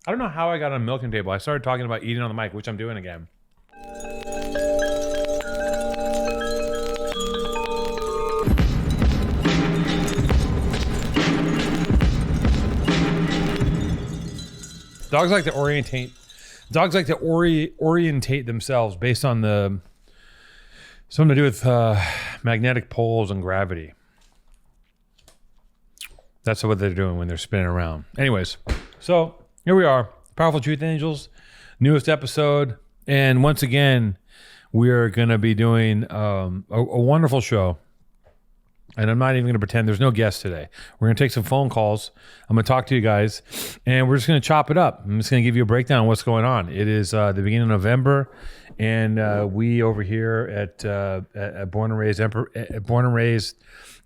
I don't know how I got on a milking table. I started talking about eating on the mic, which I'm doing again. Dogs like to orientate. Dogs like to orientate themselves based on something to do with magnetic poles and gravity. That's what they're doing when they're spinning around. Anyways, so here we are, Powerful Truth Angels, newest episode, and once again, we're gonna be doing a wonderful show. And I'm not even going to pretend there's no guests today. We're going to take some phone calls. I'm going to talk to you guys, and we're just going to chop it up. I'm just going to give you a breakdown of what's going on. It is the beginning of November, and we over here at Born and Raised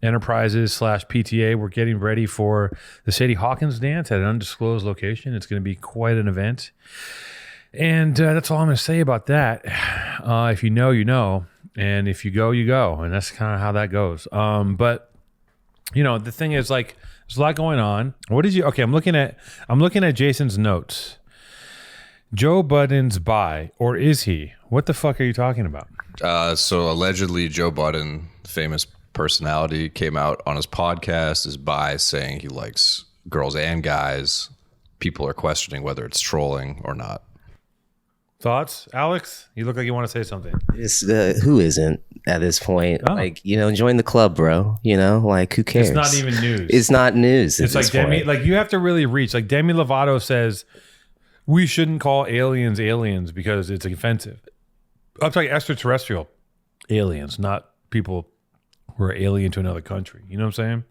Enterprises / PTA, we're getting ready for the Sadie Hawkins dance at an undisclosed location. It's going to be quite an event. And that's all I'm going to say about that. If you know, you know. And if you go, you go. And that's kind of how that goes. But, you know, the thing is, like, there's a lot going on. What is you? Okay, I'm looking at Jason's notes. Joe Budden's bi, or is he? What the fuck are you talking about? So allegedly Joe Budden, famous personality, came out on his podcast as bi, saying he likes girls and guys. People are questioning whether it's trolling or not. Thoughts, Alex? You look like you want to say something. Who isn't at this point? Oh. Like, you know, join the club, bro. You know, like, who cares? It's not even news. It's not news. It's like you have to really reach. Like Demi Lovato says, we shouldn't call aliens aliens because it's offensive. I'm talking extraterrestrial aliens, not people who are alien to another country. You know what I'm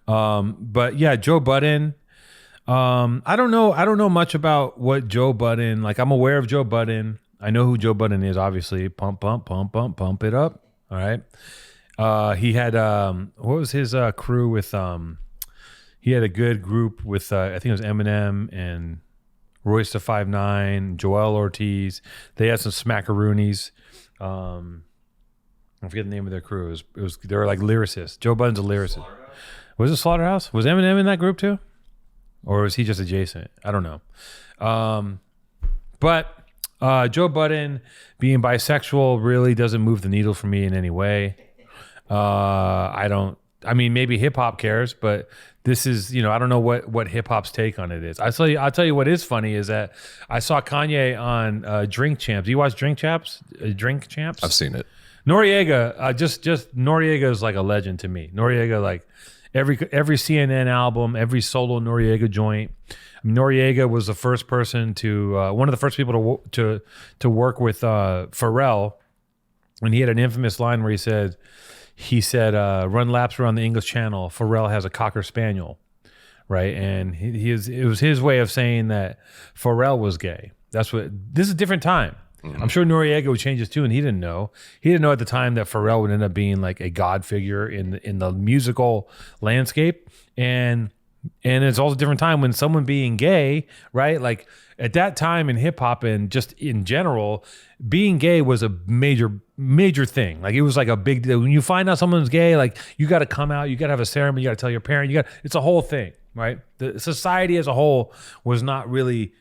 saying? But yeah, Joe Budden. I don't know much about what Joe Budden, like, I'm aware of Joe Budden. I know who Joe Budden is, obviously. Pump it up. All right. He had, what was his crew with, he had a good group with, I think it was Eminem and Royce da 5'9", Joel Ortiz. They had some smackaroonies. I forget the name of their crew. They were like lyricists. Joe Budden's a lyricist. Was it Slaughterhouse? Was Eminem in that group too? Or was he just adjacent? I don't know. But Joe Budden being bisexual really doesn't move the needle for me in any way. Maybe hip hop cares, but this is, you know, I don't know what hip hop's take on it is. I'll tell you what is funny is that I saw Kanye on Drink Champs. You watch Drink Champs? I've seen it. Noriega, just Noriega is like a legend to me. Noriega, like, every CNN album, every solo Noriega joint. Noriega was the first person to one of the first people to work with Pharrell, and he had an infamous line where he said, "Run laps around the English Channel. Pharrell has a Cocker Spaniel," right? And it was his way of saying that Pharrell was gay. This is a different time. Mm-hmm. I'm sure Noriega would change his tune, and he didn't know. He didn't know at the time that Pharrell would end up being like a god figure in the musical landscape. And it's also a different time when someone being gay, right? Like at that time in hip hop and just in general, being gay was a major thing. Like it was like a big deal. When you find out someone's gay, like you got to come out, you got to have a ceremony, you got to tell your parent, it's a whole thing, right? The society as a whole was not really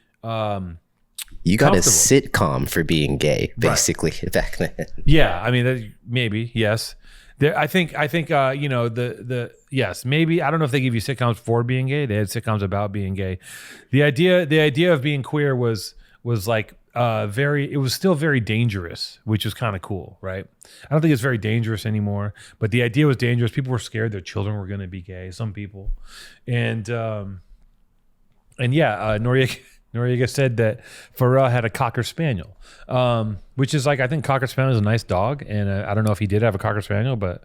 you got a sitcom for being gay, basically, right, back then. Yeah, I mean, maybe, yes. I think, you know, yes, maybe. I don't know if they give you sitcoms for being gay. They had sitcoms about being gay. The idea of being queer was like it was still very dangerous, which was kind of cool, right? I don't think it's very dangerous anymore, but the idea was dangerous. People were scared their children were going to be gay. Some people, and yeah, Noriega said that Pharrell had a Cocker Spaniel, which is like, I think Cocker Spaniel is a nice dog, and I don't know if he did have a Cocker Spaniel, but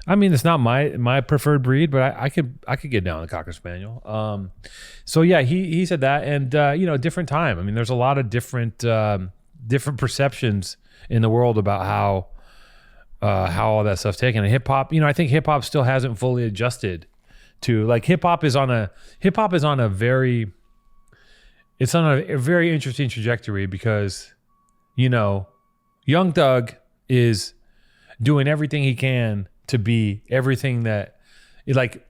I mean, it's not my preferred breed, but I could get down with a Cocker Spaniel. So yeah, he said that, and you know, different time. I mean, there's a lot of different perceptions in the world about how all that stuff's taken. And hip hop, you know, I think hip hop still hasn't fully adjusted to, like, hip hop is on a very interesting trajectory because, you know, Young Thug is doing everything he can to be everything that, like,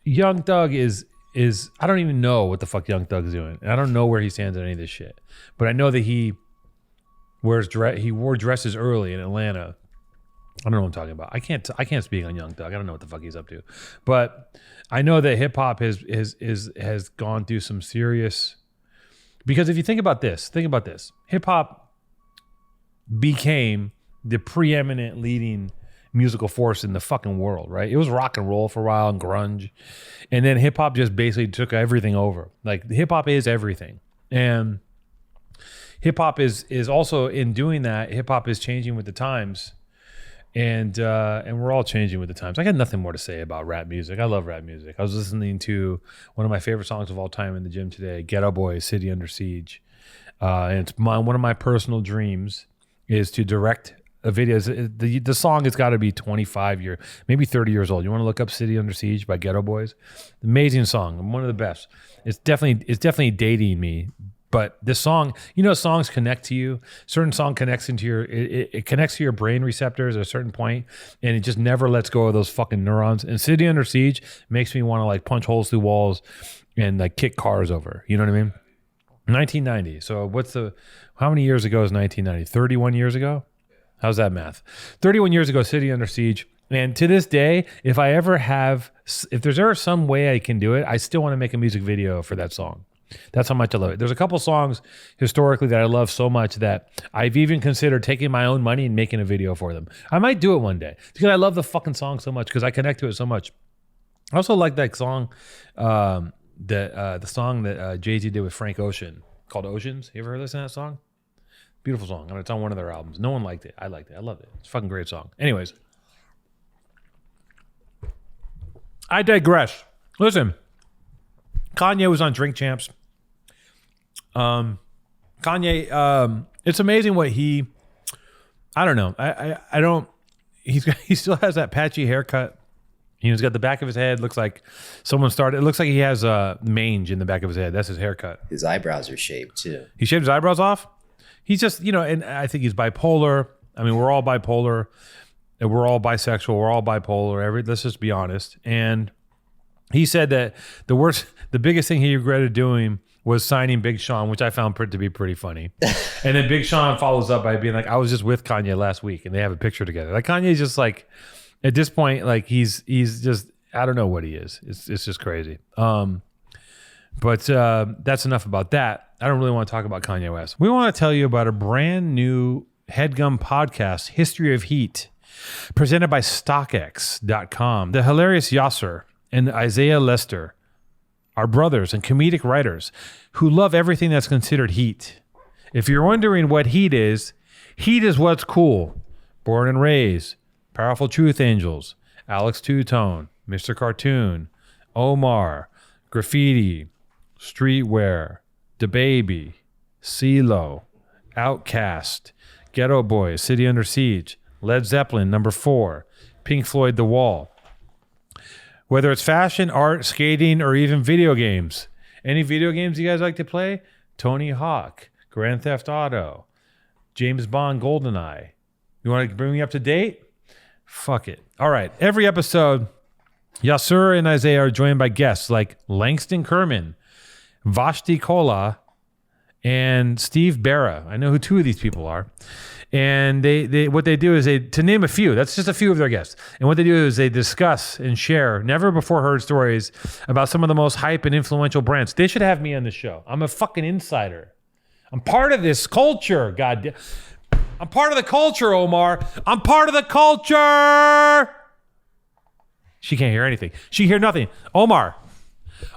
Young Thug is I don't even know what the fuck Young Thug's doing. I don't know where he stands on any of this shit. But I know that he wore dresses early in Atlanta. I don't know what I'm talking about. I can't speak on Young Thug. I don't know what the fuck he's up to. But I know that hip hop has gone through some serious, because if you think about this, hip hop became the preeminent leading musical force in the fucking world, right? It was rock and roll for a while and grunge. And then hip hop just basically took everything over. Like hip hop is everything. And hip hop is also, in doing that, hip hop is changing with the times. And we're all changing with the times. I got nothing more to say about rap music. I love rap music. I was listening to one of my favorite songs of all time in the gym today, Ghetto Boys, City Under Siege. And it's one of my personal dreams is to direct a video. The song has got to be 25 years, maybe 30 years old. You want to look up City Under Siege by Ghetto Boys? Amazing song. One of the best. It's definitely dating me. But this song, songs connect to you. Certain song connects into it connects to your brain receptors at a certain point, and it just never lets go of those fucking neurons. And City Under Siege makes me want to like punch holes through walls and like kick cars over. You know what I mean? 1990. So how many years ago is 1990? 31 years ago? How's that math? 31 years ago, City Under Siege. And to this day, if there's ever some way I can do it, I still want to make a music video for that song. That's how much I love it. There's a couple songs historically that I love so much that I've even considered taking my own money and making a video for them. I might do it one day because I love the fucking song so much, because I connect to it so much. I also like that song, the song that Jay-Z did with Frank Ocean called Oceans. You ever heard that song? Beautiful song. I mean, it's on one of their albums. No one liked it. I liked it. I loved it. It's a fucking great song. Anyways, I digress. Listen, Kanye was on Drink Champs. Kanye, it's amazing what I don't know. I don't, he still has that patchy haircut. He's got the back of his head. Looks like it looks like he has a mange in the back of his head. That's his haircut. His eyebrows are shaved too. He shaved his eyebrows off? He's just, and I think he's bipolar. I mean, we're all bipolar. And we're all bisexual. We're all bipolar. Let's just be honest. And he said that the biggest thing he regretted doing was signing Big Sean, which I found to be pretty funny. And then Big Sean follows up by being like, I was just with Kanye last week, and they have a picture together. Like Kanye's just like, at this point, like he's just, I don't know what he is. It's just crazy. But that's enough about that. I don't really want to talk about Kanye West. We want to tell you about a brand new HeadGum podcast, History of Heat, presented by StockX.com. The hilarious Yasser and Isaiah Lester are brothers and comedic writers who love everything that's considered heat. If you're wondering what heat is what's cool. Born and Raised, Powerful Truth Angels, Alex Two-Tone, Mr. Cartoon, Omar, Graffiti, Streetwear, DaBaby, CeeLo, Outkast, Ghetto Boys, City Under Siege, Led Zeppelin, number 4, Pink Floyd, The Wall. Whether it's fashion, art, skating, or even video games. Any video games you guys like to play? Tony Hawk, Grand Theft Auto, James Bond, GoldenEye. You want to bring me up to date? Fuck it. All right. Every episode, Yasser and Isaiah are joined by guests like Langston Kerman, Vashti Kola, and Steve Barra. I know who 2 of these people are. And they what they do is to name a few, that's just a few of their guests. And what they do is they discuss and share never before heard stories about some of the most hype and influential brands. They should have me on the show. I'm a fucking insider. I'm part of this culture, goddamn. I'm part of the culture, Omar. I'm part of the culture. She can't hear anything. She hear nothing. Omar,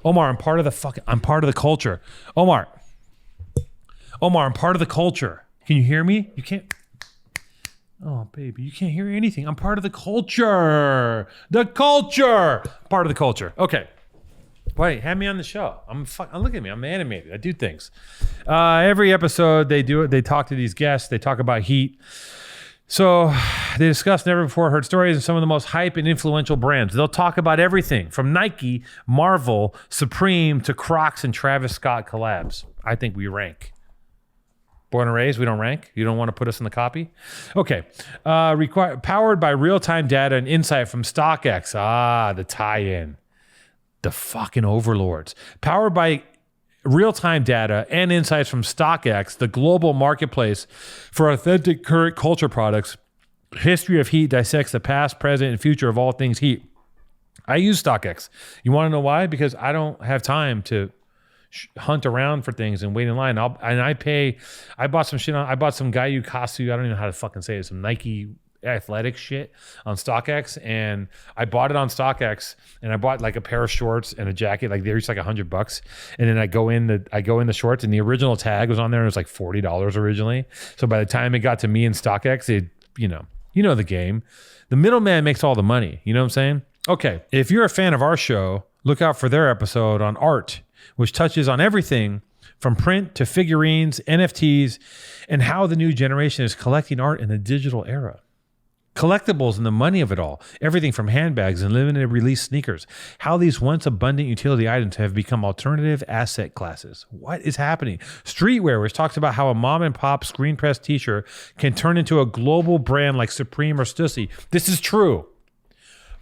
I'm part of the culture. Omar, I'm part of the culture. Can you hear me? You can't. Oh, baby, you can't hear anything. I'm part of the culture. The culture. Part of the culture. Okay. Wait, have me on the show. Look at me. I'm animated. I do things. Every episode they do it. They talk to these guests. They talk about heat. So they discuss never before heard stories of some of the most hype and influential brands. They'll talk about everything from Nike, Marvel, Supreme, to Crocs and Travis Scott collabs. I think we rank. Born and Raised, we don't rank. You don't want to put us in the copy? Okay. Powered by real-time data and insight from StockX. The tie-in. The fucking overlords. Powered by real-time data and insights from StockX, the global marketplace for authentic current culture products, History of Heat dissects the past, present, and future of all things heat. I use StockX. You want to know why? Because I don't have time to hunt around for things and wait in line. I bought some shit I bought some Gayu Kasu, I don't even know how to fucking say it, some Nike athletic shit on StockX, and I bought it on StockX, and I bought like a pair of shorts and a jacket, like they're just like $100, and then I go in the shorts, and the original tag was on there, and it was like $40 originally. So by the time it got to me in StockX, it, you know the game. The middleman makes all the money. You know what I'm saying? Okay, if you're a fan of our show, look out for their episode on art, which touches on everything from print to figurines, NFTs, and how the new generation is collecting art in the digital era. Collectibles and the money of it all. Everything from handbags and limited release sneakers. How these once abundant utility items have become alternative asset classes. What is happening? Streetwear, which talks about how a mom and pop screen press t-shirt can turn into a global brand like Supreme or Stussy. This is true.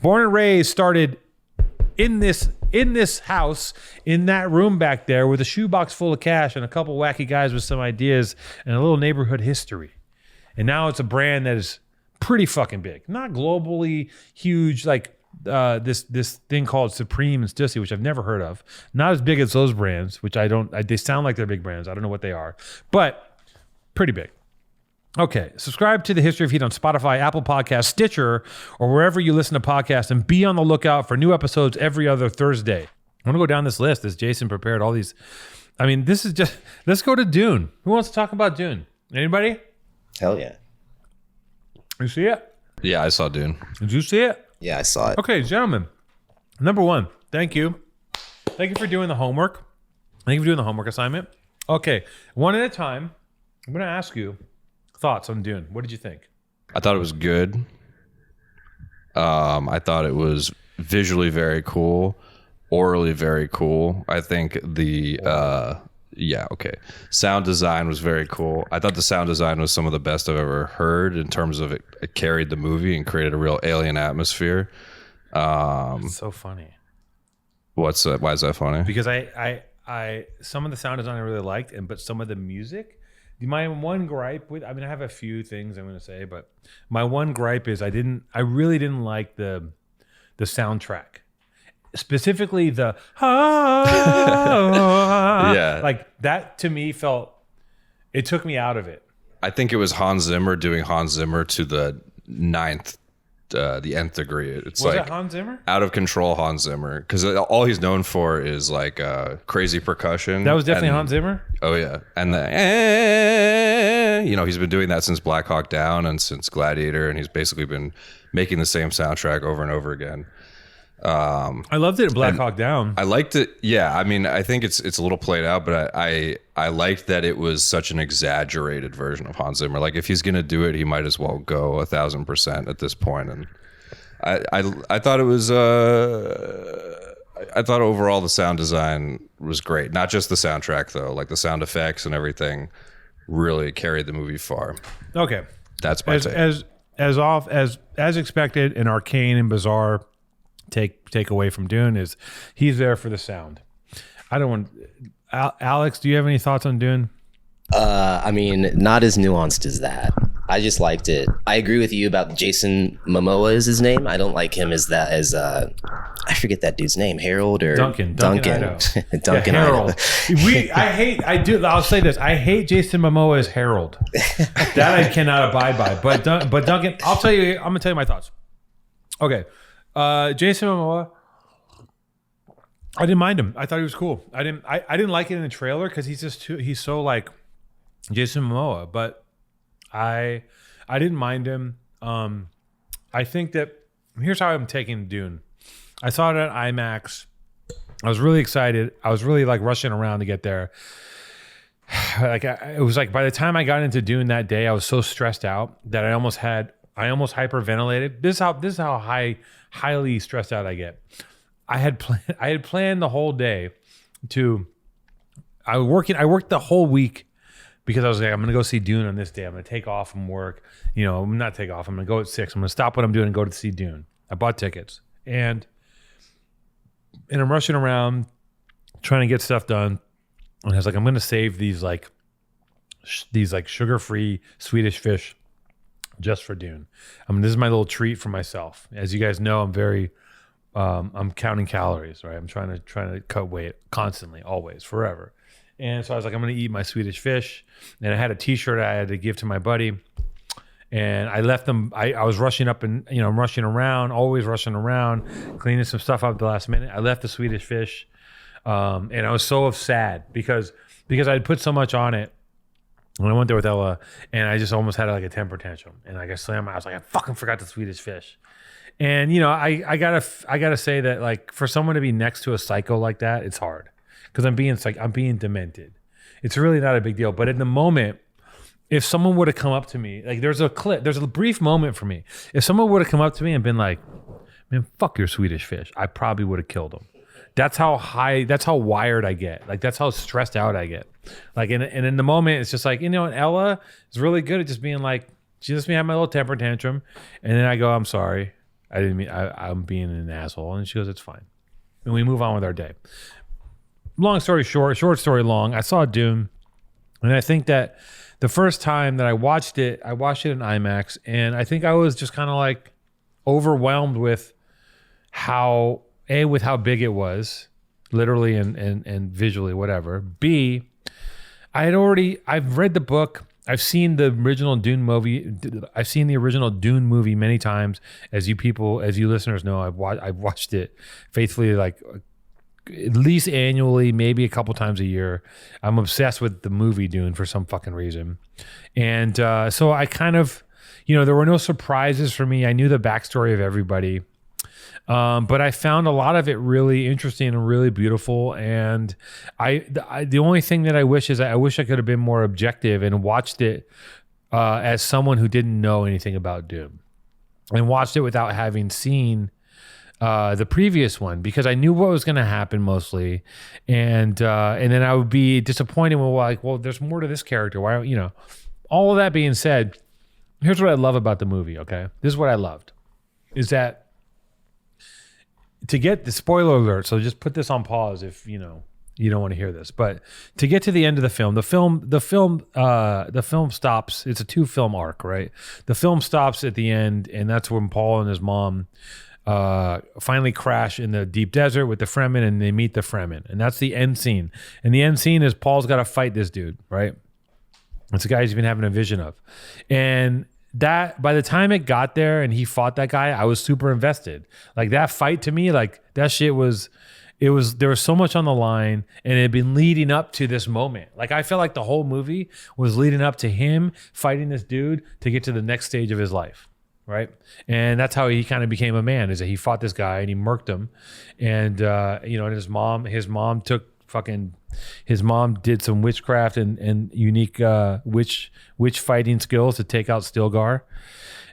Born and raised, started in this house, in that room back there with a shoebox full of cash and a couple wacky guys with some ideas and a little neighborhood history. And now it's a brand that is pretty fucking big. Not globally huge like this thing called Supreme and Stussy, which I've never heard of. Not as big as those brands, which they sound like they're big brands. I don't know what they are, but pretty big. Okay, subscribe to the History of Heat on Spotify, Apple Podcasts, Stitcher, or wherever you listen to podcasts, and be on the lookout for new episodes every other Thursday. I want to go down this list as Jason prepared all these. I mean, this is just, let's go to Dune. Who wants to talk about Dune? Anybody? Hell yeah. You see it? Yeah, I saw Dune. Did you see it? Yeah, I saw it. Okay, gentlemen. Number one, thank you. Thank you for doing the homework. Thank you for doing the homework assignment. Okay, one at a time. I'm going to ask you thoughts on Dune. What did you think? I thought it was good. I thought it was visually very cool, orally very cool. I think the sound design was very cool. I thought the sound design was some of the best I've ever heard in terms of it carried the movie and created a real alien atmosphere. It's so funny. What's that? Why is that funny? Because I some of the sound design I really liked, but some of the music. My one gripe with, I mean, I have a few things I'm going to say, but my one gripe is I really didn't like the soundtrack. Specifically the yeah, like that to me it took me out of it. I think it was Hans Zimmer doing Hans Zimmer to the nth degree. It's Was like it Hans Zimmer? Out of control Hans Zimmer, because all he's known for is like crazy percussion. That was definitely Hans Zimmer. Oh yeah, and he's been doing that since Black Hawk Down and since Gladiator, and he's basically been making the same soundtrack over and over again. I loved it in Black Hawk Down. I liked it. Yeah, I mean, I think it's a little played out, but I liked that it was such an exaggerated version of Hans Zimmer. Like if he's gonna do it, he might as well go 1,000% at this point. And I thought it was. I thought overall the sound design was great. Not just the soundtrack though, like the sound effects and everything really carried the movie far. Okay, that's my take. As expected, and arcane and bizarre. Take away from Dune is he's there for the sound. I don't want Alex, do you have any thoughts on Dune? I mean, not as nuanced as that. I just liked it. I agree with you about Jason Momoa is his name. I don't like him as I forget that dude's name, Harold or Duncan. Duncan Harold. I'll say this. I hate Jason Momoa as Harold. That I cannot abide by. But Duncan, I'm gonna tell you my thoughts. Okay. Jason Momoa, I didn't mind him. I thought he was cool. I didn't like it in the trailer because he's so like Jason Momoa, but I didn't mind him. I think that here's how I'm taking Dune. I saw it at IMAX. I was really excited. I was really like rushing around to get there. Like it was like by the time I got into Dune that day, I was so stressed out that I almost hyperventilated. This is how highly stressed out I get. I had planned the whole day I worked the whole week because I was like, I'm gonna go see Dune on this day. I'm gonna take off from work. I'm not take off. I'm gonna go at 6. I'm gonna stop what I'm doing and go to see Dune. I bought tickets. And and I'm rushing around trying to get stuff done. And I was like, I'm going to save these like sugar-free Swedish fish just for Dune. I mean, this is my little treat for myself. As you guys know, I'm counting calories, right? I'm trying to cut weight constantly, always, forever. And so I was like, I'm going to eat my Swedish fish. And I had a t-shirt I had to give to my buddy. And I left them. I was rushing up and, I'm rushing around, always rushing around, cleaning some stuff up at the last minute. I left the Swedish fish. And I was so sad because I'd put so much on it when I went there with Ella, and I just almost had like a temper tantrum. And like I slammed, I was like, I fucking forgot the Swedish fish. And I gotta say that like for someone to be next to a psycho like that, it's hard because I'm being demented. It's really not a big deal. But in the moment, if someone would have come up to me, like there's a brief moment for me. If someone would have come up to me and been like, man, fuck your Swedish fish, I probably would have killed him. That's how wired I get. Like that's how stressed out I get. Like and in the moment, it's just like, and Ella is really good at just being like, she lets me have my little temper tantrum, and then I go, I'm sorry, I didn't mean, I'm being an asshole, and she goes, it's fine, and we move on with our day. Long story short story long. I saw Dune, and I think that the first time that I watched it in IMAX, and I think I was just kind of like overwhelmed with how big it was, literally and visually, whatever. B, I've read the book. I've seen the original Dune movie. I've seen the original Dune movie many times. As you listeners know, I've watched it faithfully, like at least annually, maybe a couple times a year. I'm obsessed with the movie Dune for some fucking reason. And so I kind of, there were no surprises for me. I knew the backstory of everybody. But I found a lot of it really interesting and really beautiful. And the only thing that I wish is I wish I could have been more objective and watched it as someone who didn't know anything about Dune, and watched it without having seen the previous one, because I knew what was going to happen mostly, and then I would be disappointed when there's more to this character. Why don't All of that being said, here's what I love about the movie. Okay, this is what I loved, is that. To get the spoiler alert, so just put this on pause if you don't want to hear this. But to get to the end of the film stops. It's a 2-film arc, right? The film stops at the end, and that's when Paul and his mom finally crash in the deep desert with the Fremen, and they meet the Fremen, and that's the end scene. And the end scene is Paul's got to fight this dude, right? It's the guy he's been having a vision of, and. That by the time it got there and he fought that guy, I was super invested. Like that fight to me, like that shit was, there was so much on the line, and it had been leading up to this moment. Like I felt like the whole movie was leading up to him fighting this dude to get to the next stage of his life. Right. And that's how he kind of became a man, is that he fought this guy and he murked him. And, and his mom did some witchcraft and unique witch fighting skills to take out Stilgar,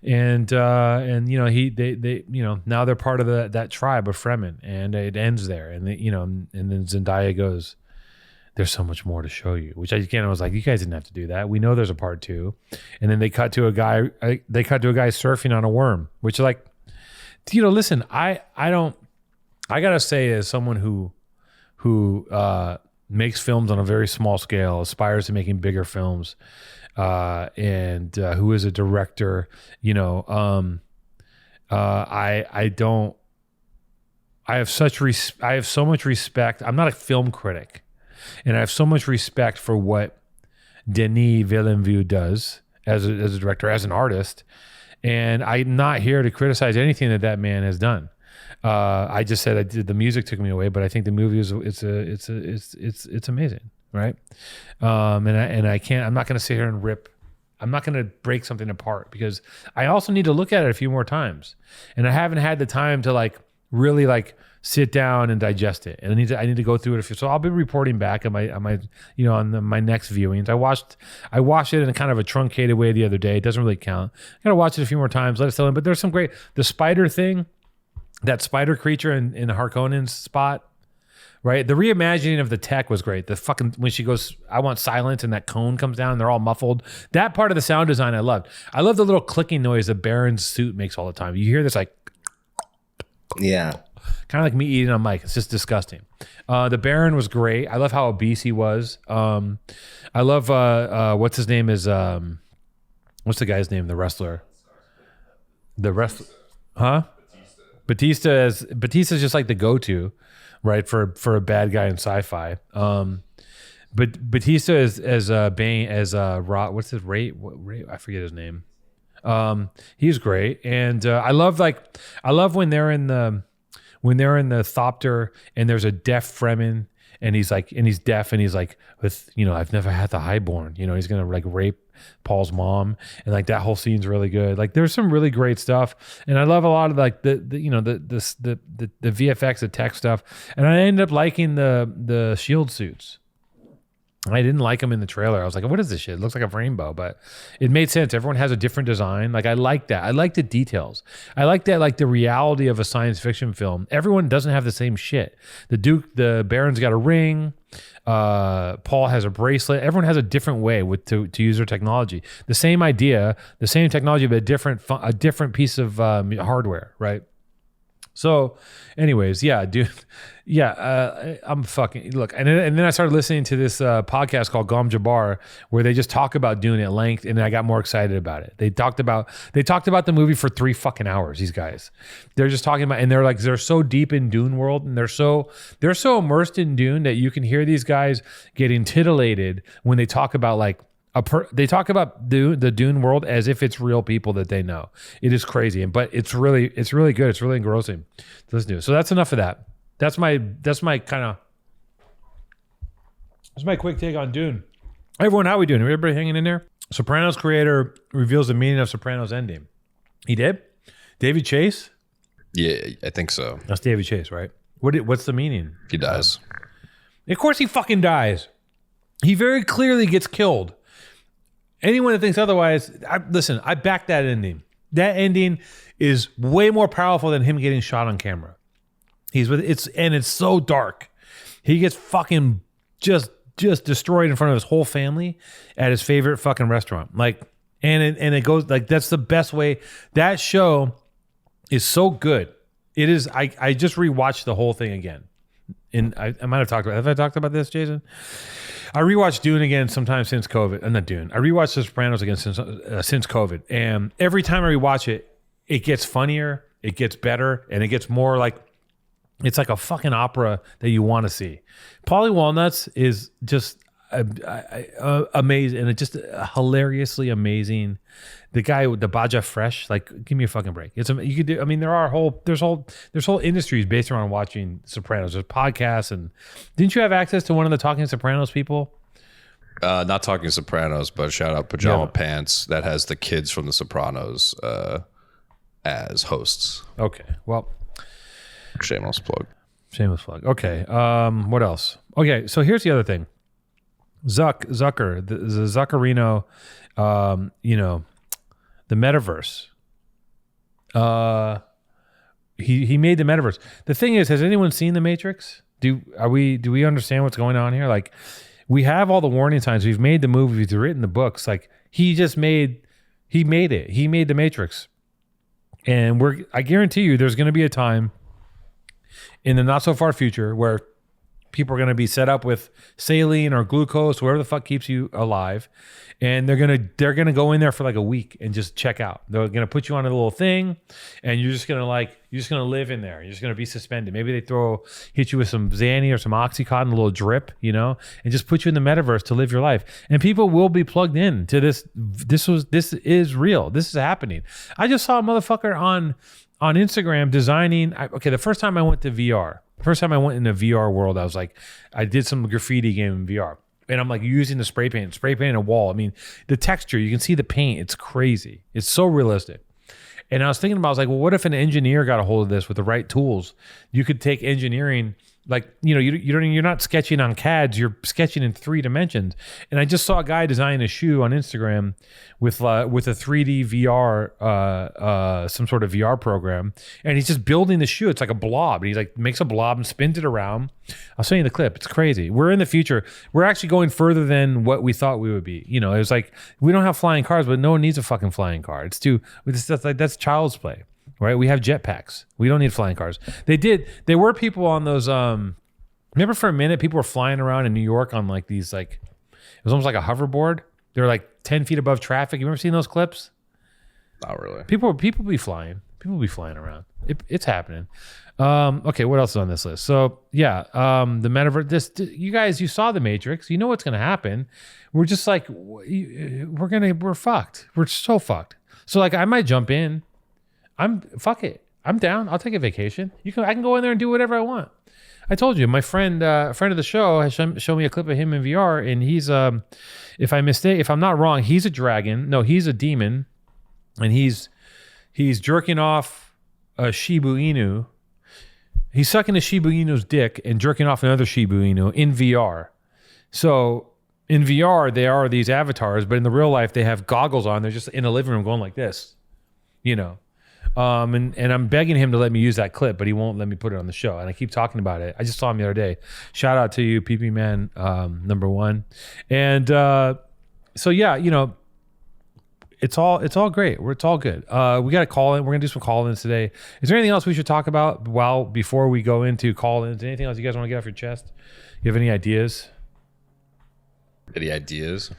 and now they're part of that tribe of Fremen, and it ends there, and and then Zendaya goes, "There's so much more to show you," which I was like, you guys didn't have to do that. We know there's a part 2, and then they cut to a guy surfing on a worm, which listen, I gotta say, as someone who makes films on a very small scale, aspires to making bigger films, and who is a director, I have so much respect. I'm not a film critic, and I have so much respect for what Denis Villeneuve does as a director, as an artist, and I'm not here to criticize anything that man has done. I just said the music took me away, but I think the movie it's amazing, right? And I'm not going to sit here and rip. I'm not going to break something apart, because I also need to look at it a few more times, and I haven't had the time to really sit down and digest it. And I need to go through it so I'll be reporting back on my my next viewings. I watched it in a kind of a truncated way the other day. It doesn't really count. I got to watch it a few more times. Let it settle in. But there's some great, the spider thing. That spider creature in Harkonnen's spot, right? The reimagining of the tech was great. The fucking, when she goes, I want silence, and that cone comes down and they're all muffled. That part of the sound design I loved. I love the little clicking noise that Baron's suit makes all the time. You hear this yeah. kind of like me eating on mic. It's just disgusting. The Baron was great. I love how obese he was. I love what's his name is what's the guy's name? The wrestler. Huh? Batista's just like the go-to, right, for a bad guy in sci-fi. But Batista as Bane as what's his Ray? I forget his name. He's great, and I love when they're in the Thopter and there's a deaf Fremen and he's deaf and he's like, with I've never had the highborn, he's gonna like rape Paul's mom, and like that whole scene's really good. Like there's some really great stuff, and I love a lot of like the VFX, the tech stuff, and I ended up liking the shield suits. I didn't like them in the trailer. I was like, what is this shit? It looks like a rainbow, but it made sense. Everyone has a different design. Like I like that. I like the details. I like that, like the reality of a science fiction film. Everyone doesn't have the same shit. The Baron's got a ring. Paul has a bracelet. Everyone has a different way to use their technology. The same idea, the same technology, but a different piece of hardware, right? So, anyways, yeah, dude, yeah, I'm fucking look, and then I started listening to this podcast called Gom Jabbar, where they just talk about Dune at length, and I got more excited about it. They talked about the movie for 3 fucking hours. These guys, they're just talking about, and they're so deep in Dune world, and they're so immersed in Dune that you can hear these guys getting titillated when they talk about like. They talk about the Dune world as if it's real people that they know. It is crazy, but it's really good. It's really engrossing to listen to. So that's enough of that. That's my quick take on Dune. Everyone, how we doing? Everybody hanging in there? Sopranos creator reveals the meaning of Sopranos ending. He did? David Chase? Yeah, I think so. That's David Chase, right? What's the meaning? He dies. Of course he fucking dies. He very clearly gets killed. Anyone that thinks otherwise, I back that ending. That ending is way more powerful than him getting shot on camera. It's so dark. He gets fucking just destroyed in front of his whole family at his favorite fucking restaurant. Like, and it goes like that's the best way. That show is so good. It is. I just rewatched the whole thing again, and I might have talked about. Have I talked about this, Jason? I rewatched Dune again sometime since COVID. Not Dune. I rewatched The Sopranos again since COVID. And every time I rewatch it, it gets funnier, it gets better, and it gets more like, it's like a fucking opera that you want to see. Paulie Walnuts is just amazing, and it's just hilariously amazing. The guy with the Baja Fresh, like, give me a fucking break. You could do. I mean, there's whole industries based around watching Sopranos. There's podcasts, and didn't you have access to one of the Talking Sopranos people? Not Talking Sopranos, but shout out Pajama Pants that has the kids from the Sopranos as hosts. Okay, well, shameless plug. Okay, what else? Okay, so here's the other thing. Zucker, the Zuccarino, the metaverse. He made the metaverse. The thing is, has anyone seen The Matrix? Do we understand what's going on here? Like, we have all the warning signs. We've made the movie. We've written the books. Like, he made it. He made The Matrix. And I guarantee you there's going to be a time in the not so far future where people are going to be set up with saline or glucose, whatever the fuck keeps you alive, and they're gonna go in there for like a week and just check out. They're gonna put you on a little thing, and you're just gonna live in there. You're just gonna be suspended. Maybe they hit you with some Xanny or some Oxycontin, a little drip, and just put you in the metaverse to live your life. And people will be plugged in to this. This is real. This is happening. I just saw a motherfucker on Instagram designing. The first time I went to VR. First time I went in the VR world, I was like, I did some graffiti game in VR. And I'm like using the spray paint a wall. I mean, the texture, you can see the paint. It's crazy. It's so realistic. And I was thinking about, I was like, well, what if an engineer got a hold of this with the right tools? You could take engineering, like, you're not sketching on CADs, you're sketching in 3 dimensions. And I just saw a guy design a shoe on Instagram with a 3D VR, some sort of VR program, and he's just building the shoe. It's like a blob, and he's like makes a blob and spins it around. I'll show you the clip. It's crazy. We're in the future. We're actually going further than what we thought we would be. It was like, we don't have flying cars, but no one needs a fucking flying car. That's child's play. right? We have jetpacks. We don't need flying cars. There were people on those, remember for a minute, people were flying around in New York on like these, like, it was almost like a hoverboard. They were like 10 feet above traffic. You ever seen those clips? Not really. People be flying. People be flying around. It's happening. Okay, what else is on this list? So yeah, the metaverse. You guys, you saw the Matrix. You know what's going to happen. We're just like, we're fucked. We're so fucked. So like, I might jump in. Fuck it. I'm down. I'll take a vacation. I can go in there and do whatever I want. I told you, my friend, a friend of the show, has shown me a clip of him in VR, and he's, if I'm not wrong, he's a dragon. No, he's a demon, and he's jerking off a Shiba Inu. He's sucking a Shiba Inu's dick and jerking off another Shiba Inu in VR. So in VR, they are these avatars, but in the real life, they have goggles on. They're just in a living room going like this, you know. And I'm begging him to let me use that clip, but he won't let me put it on the show. And I keep talking about it. I just saw him the other day. Shout out to you, PP Man, #1. And so yeah, you know, it's all great. It's all good. We got to call in. We're gonna do some call-ins today. Is there anything else we should talk about before we go into call-ins? Anything else you guys want to get off your chest? You have any ideas? Any ideas?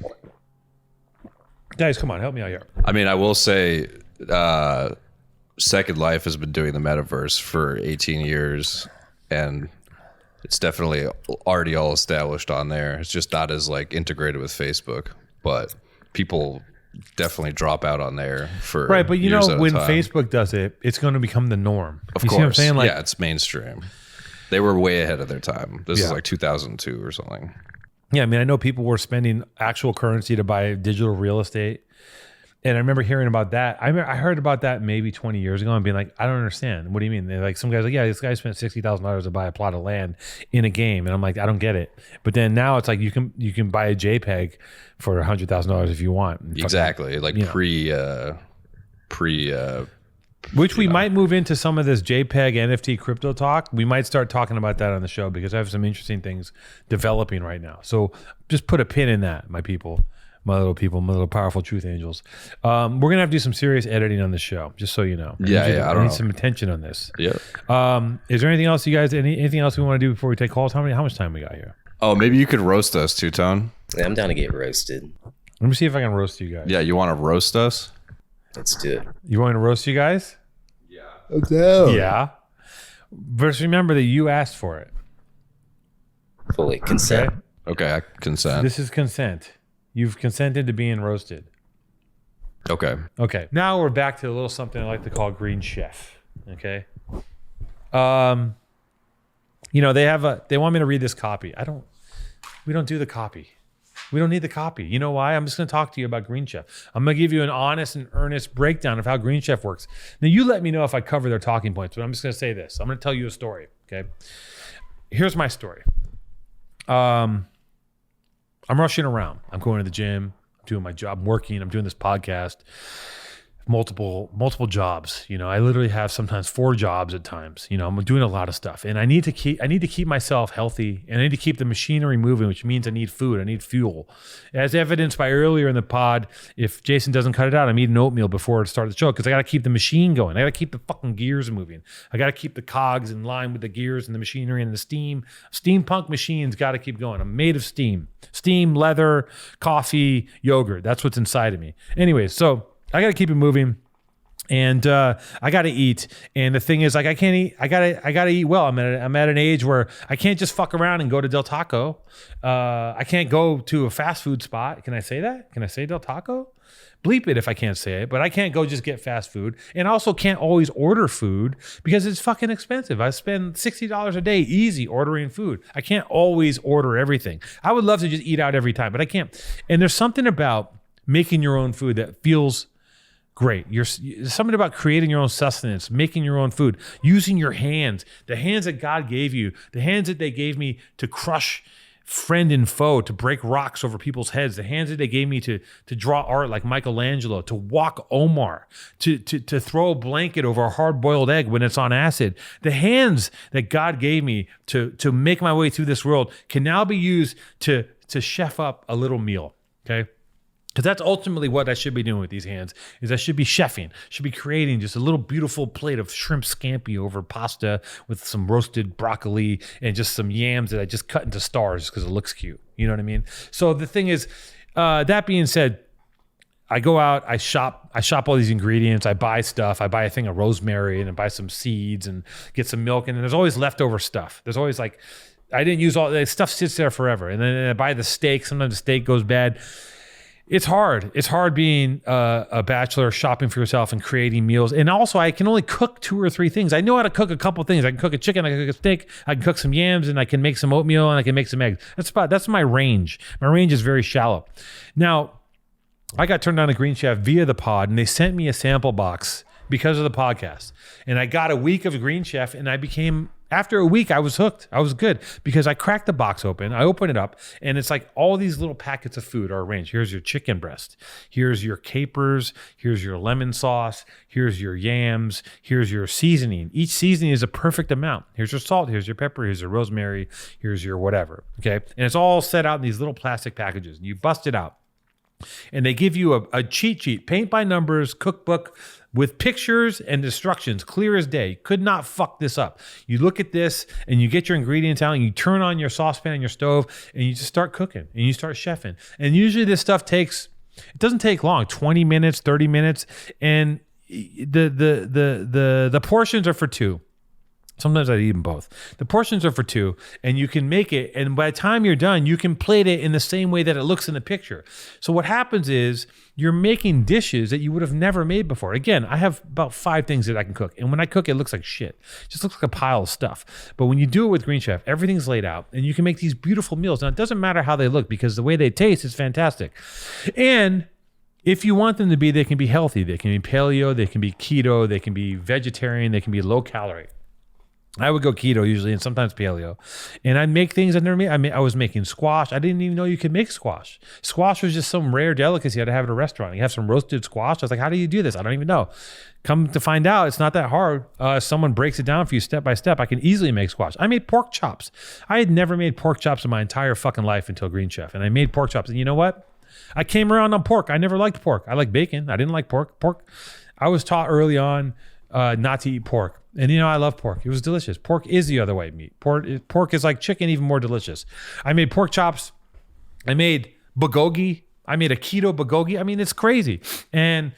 Guys, come on, help me out here. I mean, I will say, Second Life has been doing the metaverse for 18 years, and it's definitely already all established on there. It's just not as like integrated with Facebook, but people definitely drop out on there for right. But you years know, at a when time. Facebook does it, it's going to become the norm. Of you course, see what I'm saying? Like, yeah, it's mainstream. They were way ahead of their time. This is Yeah. like 2002 or something. yeah, I mean, I know people were spending actual currency to buy digital real estate. And I remember hearing about that. I heard about that maybe 20 years ago and being like, I don't understand. What do you mean? They're like, some guys like, yeah, this guy spent $60,000 to buy a plot of land in a game. And I'm like, I don't get it. But then now it's like you can buy a JPEG for $100,000 if you want. Exactly. Like Which we might move into some of this JPEG NFT crypto talk. We might start talking about that on the show because I have some interesting things developing right now. So just put a pin in that, my people. My little powerful truth angels. We're gonna have to do some serious editing on the show, just so you know. I don't know. Some attention on this. Yeah. Is there anything else, you guys? Anything else we want to do before we take calls? How much time we got here? Oh, maybe you could roast us, Two Tone. Yeah, I'm down to get roasted. Let me see if I can roast you guys. Yeah, you want to roast us? Let's do it. You want me to roast you guys? Okay. Yeah. But remember that you asked for it. Fully consent. Okay? Okay, I consent. This is consent. You've consented to being roasted. Okay. Okay. Now we're back to a little something I like to call Green Chef. Okay. You know, they want me to read this copy. We don't do the copy. We don't need the copy. You know why? I'm just going to talk to you about Green Chef. I'm going to give you an honest and earnest breakdown of how Green Chef works. Now you let me know if I cover their talking points, but I'm just going to say this. I'm going to tell you a story. Okay. Here's my story. I'm rushing around. I'm going to the gym. I'm doing my job. I'm working. I'm doing this podcast. Multiple jobs. You know, I literally have sometimes 4 jobs at times. You know, I'm doing a lot of stuff, and I need to keep myself healthy, and I need to keep the machinery moving, which means I need food. I need fuel, as evidenced by earlier in the pod. If Jason doesn't cut it out, I'm eating oatmeal before it starts the show because I got to keep the machine going. I got to keep the fucking gears moving. I got to keep the cogs in line with the gears and the machinery and the steam. Steampunk machines got to keep going. I'm made of steam, leather, coffee, yogurt. That's what's inside of me. Anyways, so I got to keep it moving, and I got to eat. And the thing is, like, I can't eat. I gotta eat well. I'm at an age where I can't just fuck around and go to Del Taco. I can't go to a fast food spot. Can I say that? Can I say Del Taco? Bleep it if I can't say it. But I can't go just get fast food, and I also can't always order food because it's fucking expensive. I spend $60 a day easy ordering food. I can't always order everything. I would love to just eat out every time, but I can't. And there's something about making your own food that feels great. There's something about creating your own sustenance, making your own food, using your hands, the hands that God gave you, the hands that they gave me to crush friend and foe, to break rocks over people's heads, the hands that they gave me to draw art like Michelangelo, to walk Omar, to throw a blanket over a hard-boiled egg when it's on acid. The hands that God gave me to make my way through this world can now be used to chef up a little meal, okay? Because that's ultimately what I should be doing with these hands, is I should be chefing, should be creating just a little beautiful plate of shrimp scampi over pasta with some roasted broccoli and just some yams that I just cut into stars because it looks cute. You know what I mean? So the thing is, that being said, I go out, I shop all these ingredients, I buy stuff, I buy a thing of rosemary and I buy some seeds and get some milk, and then there's always leftover stuff. There's always like, I didn't use all, the stuff sits there forever. And then I buy the steak, sometimes the steak goes bad. It's hard. It's hard being a bachelor, shopping for yourself and creating meals. And also, I can only cook 2 or 3 things. I know how to cook a couple things. I can cook a chicken, I can cook a steak, I can cook some yams, and I can make some oatmeal, and I can make some eggs. That's my range. My range is very shallow. Now, I got turned on to Green Chef via the pod, and they sent me a sample box because of the podcast. And I got a week of Green Chef, and after a week, I was hooked. I was good because I cracked the box open. I open it up, and it's like all these little packets of food are arranged. Here's your chicken breast. Here's your capers. Here's your lemon sauce. Here's your yams. Here's your seasoning. Each seasoning is a perfect amount. Here's your salt. Here's your pepper. Here's your rosemary. Here's your whatever. Okay. And it's all set out in these little plastic packages. And you bust it out. And they give you a cheat sheet, paint by numbers, cookbook with pictures and instructions, clear as day. Could not fuck this up. You look at this and you get your ingredients out and you turn on your saucepan on your stove and you just start cooking and you start chefing. And usually this stuff it doesn't take long, 20 minutes, 30 minutes. And the portions are for 2. Sometimes I'd eat them both. The portions are for 2, and you can make it. And by the time you're done, you can plate it in the same way that it looks in the picture. So what happens is you're making dishes that you would have never made before. Again, I have about 5 things that I can cook. And when I cook, it looks like shit. It just looks like a pile of stuff. But when you do it with Green Chef, everything's laid out and you can make these beautiful meals. Now, it doesn't matter how they look because the way they taste is fantastic. And if you want them to be, they can be healthy. They can be paleo, they can be keto, they can be vegetarian, they can be low calorie. I would go keto usually and sometimes paleo. And I make things I never made. I was making squash. I didn't even know you could make squash. Squash was just some rare delicacy I had to have at a restaurant. You have some roasted squash. I was like, how do you do this? I don't even know. Come to find out, it's not that hard. Someone breaks it down for you step by step. I can easily make squash. I made pork chops. I had never made pork chops in my entire fucking life until Green Chef. And I made pork chops. And you know what? I came around on pork. I never liked pork. I like bacon. I didn't like pork. I was taught early on not to eat pork. And I love pork. It was delicious. Pork is the other way meat. Pork is like chicken, even more delicious. I made pork chops. I made bulgogi. I made a keto bulgogi. I mean, it's crazy. And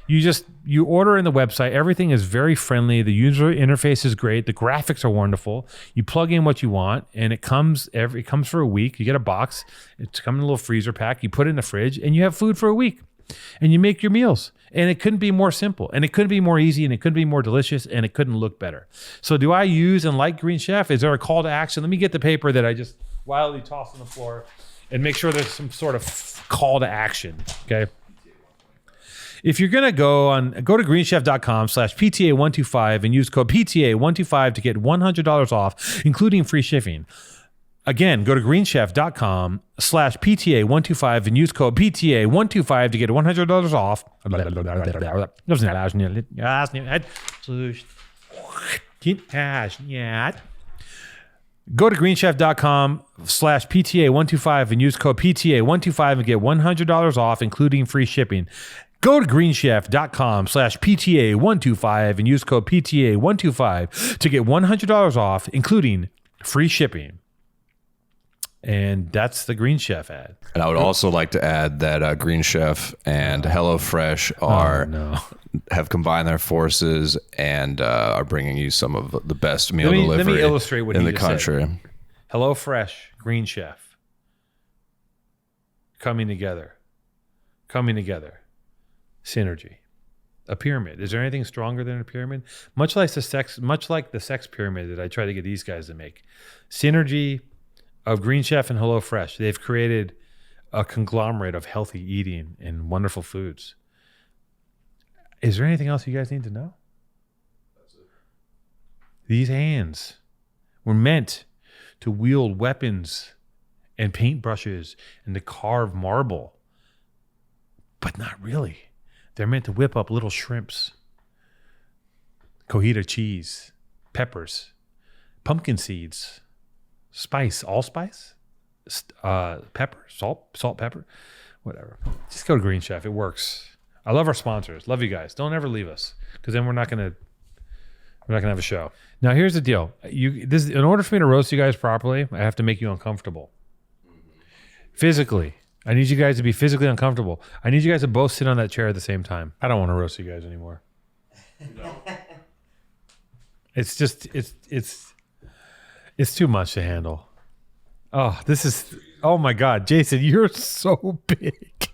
you order in the website. Everything is very friendly. The user interface is great. The graphics are wonderful. You plug in what you want, and it comes for a week. You get a box. It's come in a little freezer pack. You put it in the fridge, and you have food for a week. And you make your meals. And it couldn't be more simple. And it couldn't be more easy. And it couldn't be more delicious. And it couldn't look better. So do I use and like Green Chef? Is there a call to action? Let me get the paper that I just wildly tossed on the floor and make sure there's some sort of call to action. Okay. If you're going to go to greenchef.com/PTA125 and use code PTA125 to get $100 off, including free shipping. Again, go to greenchef.com/PTA125 and use code PTA125 to get $100 off. Go to greenchef.com/PTA125 and use code PTA125 and get $100 off, including free shipping. Go to greenchef.com/PTA125 and use code PTA125 to get $100 off, including free shipping. And that's the Green Chef ad. And I would also like to add that Green Chef and HelloFresh have combined their forces and are bringing you some of the best meal delivery let me illustrate what in he the just country. Said. HelloFresh, Green Chef, coming together, synergy, a pyramid. Is there anything stronger than a pyramid? Much like the sex pyramid that I try to get these guys to make, synergy of Green Chef and HelloFresh. They've created a conglomerate of healthy eating and wonderful foods. Is there anything else you guys need to know? That's it. These hands were meant to wield weapons and paintbrushes and to carve marble, but not really. They're meant to whip up little shrimps, cojita cheese, peppers, pumpkin seeds, spice, allspice, pepper, salt, pepper, Whatever. Just go to Green Chef. It works. I love our sponsors. Love you guys. Don't ever leave us, because then we're not gonna have a show. Now here's the deal. In order for me to roast you guys properly, I have to make you uncomfortable. Physically. I need you guys to be physically uncomfortable. I need you guys to both sit on that chair at the same time. I don't want to roast you guys anymore. No. It's just it's too much to handle. Oh my God, Jason, you're so big.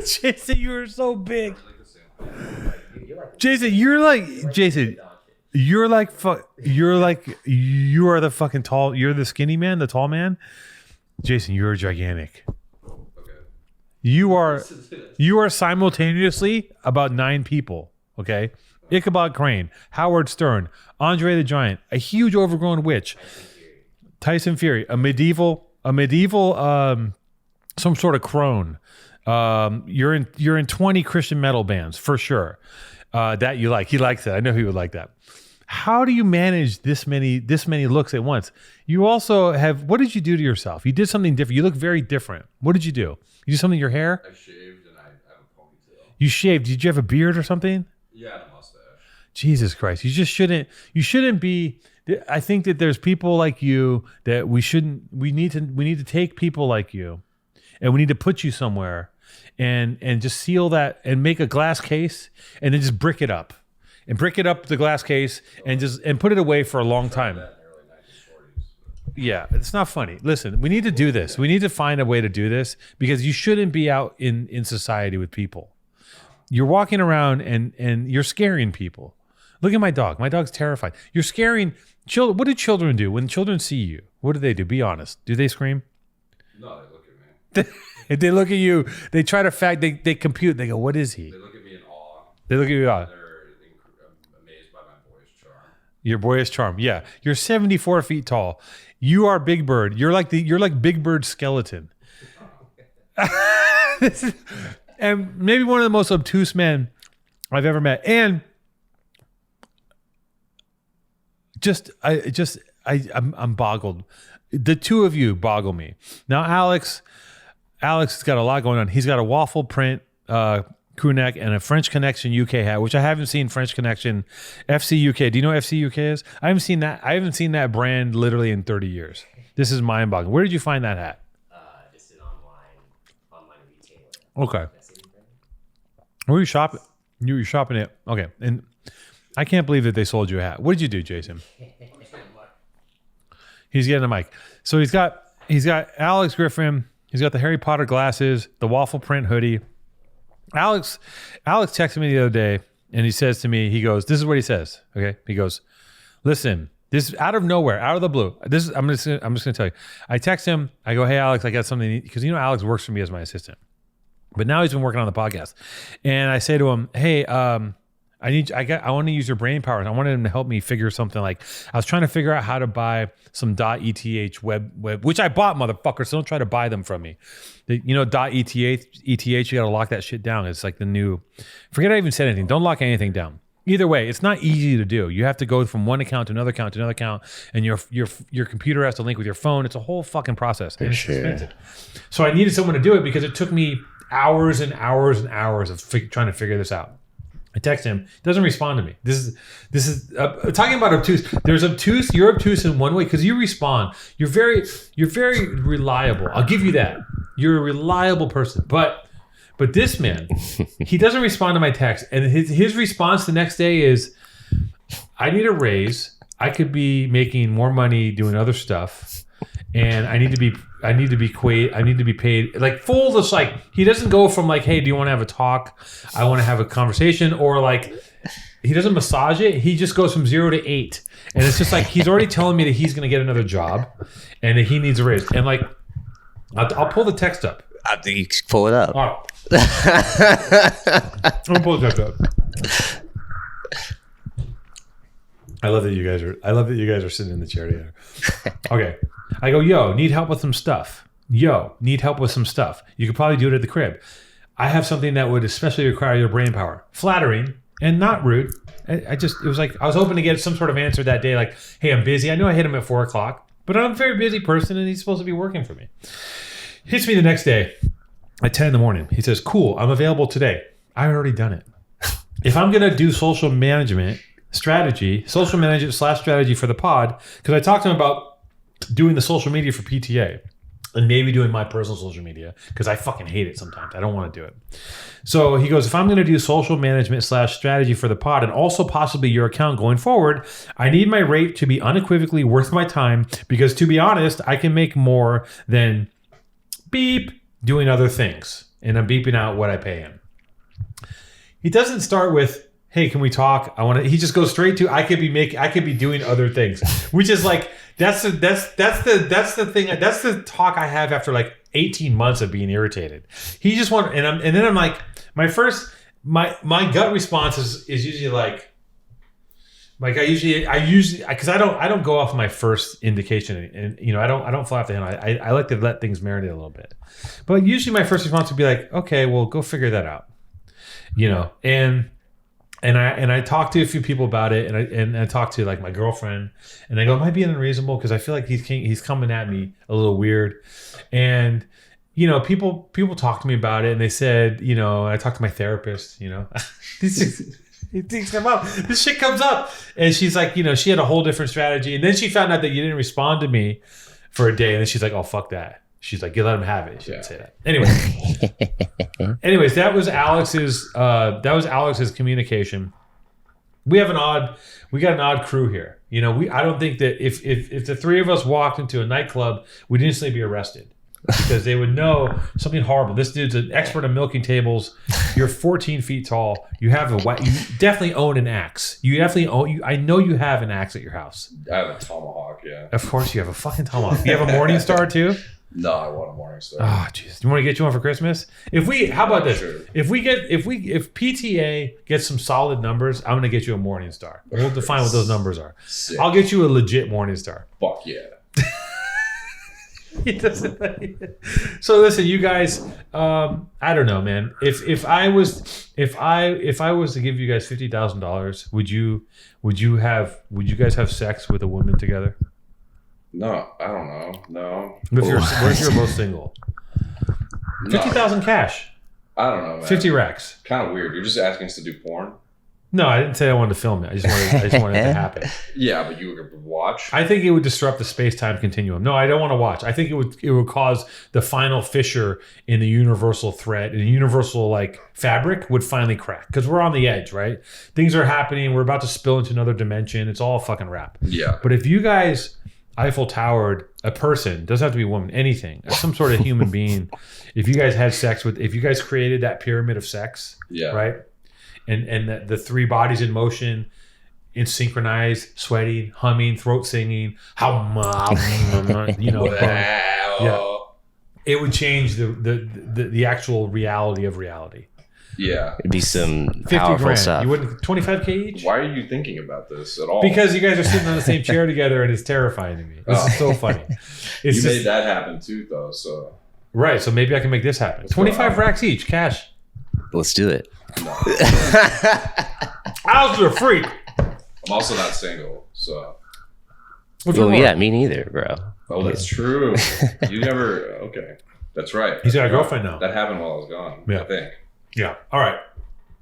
Jason, you're so big. Jason, you are the fucking tall. You're the skinny man, the tall man. Jason, you're gigantic. Okay. You are simultaneously about 9 people. Okay. Ichabod Crane, Howard Stern, Andre the Giant, a huge overgrown witch, Tyson Fury, a medieval, some sort of crone. You're in 20 Christian metal bands for sure. That you like. He likes it. I know he would like that. How do you manage this many looks at once? You also have, what did you do to yourself? You did something different. You look very different. What did you do? You do something to your hair? I shaved and I have a ponytail. You shaved. Did you have a beard or something? Yeah, and a mustache. Jesus Christ. You shouldn't be, I think that there's people like you that we need to take people like you and we need to put you somewhere and just seal that and make a glass case and then just brick it up. And brick it up the glass case and put it away for a long time. Yeah, it's not funny. Listen, we need to do this. We need to find a way to do this because you shouldn't be out in society with people. You're walking around and you're scaring people. Look at my dog. My dog's terrified. You're scaring children. What do children do when children see you? What do? Be honest. Do they scream? No, they look at me. If they look at you, they try to they compute. They go, what is he? They look at me in awe. They look at you in awe. Amazed by my boyish charm. Your boyish charm, yeah. You're 74 feet tall. You are Big Bird. You're like Big Bird's skeleton. And maybe one of the most obtuse men I've ever met. And I'm boggled. The two of you boggle me. Now, Alex has got a lot going on. He's got a waffle print crew neck and a French Connection UK hat, which I haven't seen. French Connection FC UK. Do you know what FC UK is? I haven't seen that brand literally in 30 years. This is mind-boggling. Where did you find that hat? Just an online retailer. Okay. Where were you shopping? You were shopping it. Okay. And I can't believe that they sold you a hat. What did you do, Jason? He's getting a mic. So he's got Alex Griffin. He's got the Harry Potter glasses, the waffle print hoodie. Alex texted me the other day and he says to me, he goes, this is what he says. Okay. He goes, listen, this out of nowhere, out of the blue. I'm just going to tell you. I text him. I go, hey, Alex, I got something. Because Alex works for me as my assistant. But now he's been working on the podcast. And I say to him, hey, I want to use your brain power. I wanted him to help me figure something. Like I was trying to figure out how to buy some .eth web, which I bought, motherfucker. So don't try to buy them from me. .eth, you got to lock that shit down. It's like the new, forget I even said anything. Don't lock anything down. Either way, it's not easy to do. You have to go from one account to another account to another account, and your computer has to link with your phone. It's a whole fucking process. And it's expensive. So I needed someone to do it because it took me hours and hours and hours of trying to figure this out. I text him, doesn't respond to me. This is talking about obtuse. There's obtuse. You're obtuse in one way because you respond. You're very reliable. I'll give you that. You're a reliable person. But this man, he doesn't respond to my text, and his response the next day is, "I need a raise. I could be making more money doing other stuff, and I need to be paid like full. Just like he doesn't go from like, hey, do you want to have a talk? I want to have a conversation, or like he doesn't massage it. He just goes from 0 to 8, and it's just like he's already telling me that he's going to get another job, and that he needs a raise. And like, I'll pull the text up. I think you can pull it up. All right. I'm gonna pull the text up. I love that you guys are sitting in the chair together. Okay. I go, yo, need help with some stuff. You could probably do it at the crib. I have something that would especially require your brain power. Flattering and not rude. It was like, I was hoping to get some sort of answer that day. Like, hey, I'm busy. I know I hit him at 4:00, but I'm a very busy person and he's supposed to be working for me. Hits me the next day at 10 in the morning. He says, cool, I'm available today. I already done it. If I'm going to do social management strategy / strategy for the pod, because I talked to him about doing the social media for PTA and maybe doing my personal social media because I fucking hate it sometimes. I don't want to do it. So he goes, if I'm going to do social management / strategy for the pod and also possibly your account going forward, I need my rate to be unequivocally worth my time because to be honest, I can make more than beep doing other things. And I'm beeping out what I pay him. He doesn't start with, hey, can we talk? He just goes straight to, I could be doing other things, which is like, that's the thing. That's the talk I have after like 18 months of being irritated. He just want, and then I'm like, my gut response is usually like I usually, cause I don't go off my first indication and I don't fly off the handle. I like to let things marinate a little bit, but usually my first response would be like, okay, well go figure that out, and I talked to a few people about it, and I talked to like my girlfriend, and I go, am I being unreasonable? Because I feel like he's coming at me a little weird, and people talk to me about it, and they said, I talked to my therapist, things come up, this shit comes up, and she's like, she had a whole different strategy, and then she found out that you didn't respond to me for a day, and then she's like, oh fuck that. She's like, you let him have it. She didn't say that. Anyways, that was Alex's communication. We got an odd crew here. I don't think that if the three of us walked into a nightclub, we'd instantly be arrested because they would know something horrible. This dude's an expert at milking tables. You're 14 feet tall. You definitely own an axe. I know you have an axe at your house. I have a tomahawk, yeah. Of course you have a fucking tomahawk. You have a Morning Star too? No, I want a Morning Star. Oh, jeez. You want to get you one for Christmas? How about this? Sure. If PTA gets some solid numbers, I'm going to get you a Morning Star. We'll define what those numbers are. Sick. I'll get you a legit Morning Star. Fuck yeah. So listen, you guys, I don't know, man. If I was to give you guys $50,000, would you guys have sex with a woman together? No, I don't know. No. What if you're both single? 50,000 cash. I don't know, man. 50 racks. Kind of weird. You're just asking us to do porn? No, I didn't say I wanted to film it. I just wanted it to happen. Yeah, but you would watch? I think it would disrupt the space-time continuum. No, I don't want to watch. I think it would cause the final fissure in the universal thread, in the universal like fabric would finally crack because we're on the edge, right? Things are happening. We're about to spill into another dimension. It's all fucking rap. Yeah. But if you guys Eiffel Towered a person, doesn't have to be a woman, anything, some sort of human being, if you guys created that pyramid of sex, yeah, right? And the three bodies in motion, in synchronized, sweating, humming, throat singing, yeah, it would change the actual reality of reality. Yeah, it'd be some 50 powerful grand. stuff. You wouldn't 25K each? Why are you thinking about this at all? Because you guys are sitting on the same chair together, and it's terrifying to me. This is so funny. You made that happen too, though. So right, so maybe I can make this happen. 25 racks each, cash. Let's do it. No. I was a freak. I'm also not single, so. Well, yeah, me neither, bro. Oh, that's true. You never. Okay, that's right. He's got a girlfriend now. That happened while I was gone. Yeah. I think. Yeah. All right.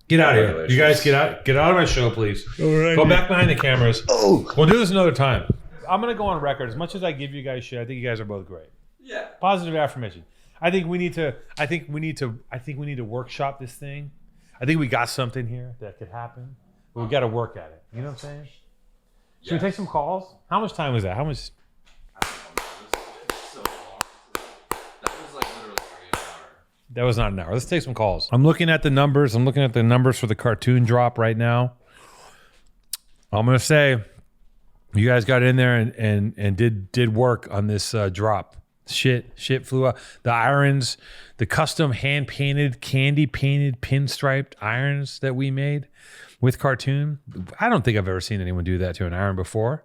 Get out of here. You guys get out of my show, please. Go back behind the cameras. Oh. We'll do this another time. I'm gonna go on record. As much as I give you guys shit, I think you guys are both great. Yeah. Positive affirmation. I think we need to workshop this thing. I think we got something here that could happen, but we got to work at it. You know what I'm saying? Should we take some calls? How much time was that? How much? That was not an hour. Let's take some calls. I'm looking at the numbers. I'm looking at the numbers for the cartoon drop right now. I'm gonna say, you guys got in there and did work on this drop. Shit flew out. The irons, the custom hand painted, candy painted, pinstriped irons that we made with cartoon. I don't think I've ever seen anyone do that to an iron before.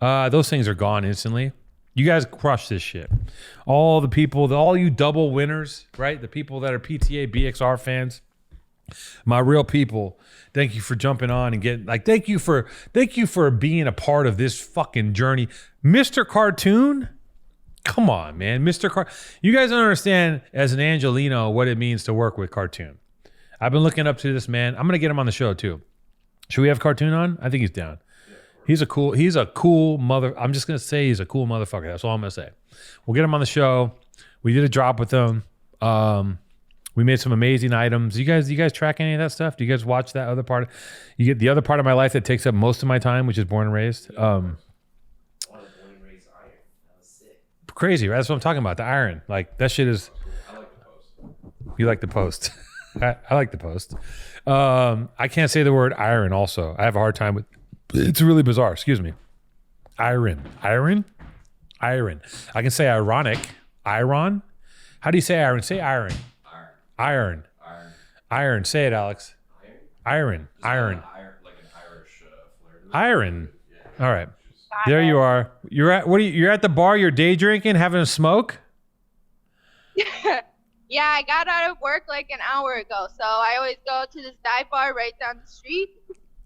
Those things are gone instantly. You guys crushed this shit. All the people, all you double winners, right? The people that are PTA BXR fans, my real people. Thank you for jumping on and getting thank you for being a part of this fucking journey. Mr. Cartoon Come on, man. You guys don't understand as an Angelino what it means to work with Cartoon. I've been looking up to this man. I'm going to get him on the show too. Should we have Cartoon on? I think he's down. He's a cool mother. I'm just going to say he's a cool motherfucker. That's all I'm going to say. We'll get him on the show. We did a drop with him. We made some amazing items. You guys track any of that stuff? Do you guys watch that other part? You get the other part of my life that takes up most of my time, which is Born and Raised. Crazy, right? That's what I'm talking about. The iron, like that shit is. I like the post. You like the post? I like the post. I can't say the word iron. Also, I have a hard time with. It's really bizarre. Excuse me. Iron. I can say ironic. Iron. How do you say iron? Say iron. Iron. Say it, Alex. Iron. Like an Irish flair. Iron. All right. There you are. You're at the bar, you're day drinking, having a smoke? Yeah, I got out of work like an hour ago, so I always go to this dive bar right down the street.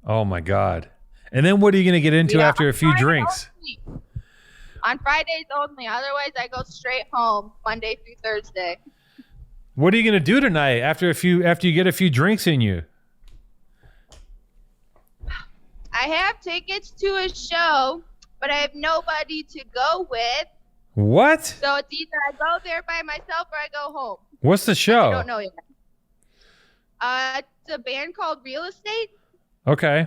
Oh my God. And then what are you going to get into after a few drinks? On Fridays only. Otherwise, I go straight home Monday through Thursday. What are you going to do tonight after you get a few drinks in you? I have tickets to a show, but I have nobody to go with. What? So it's either I go there by myself or I go home. What's the show? I don't know yet. It's a band called Real Estate. Okay.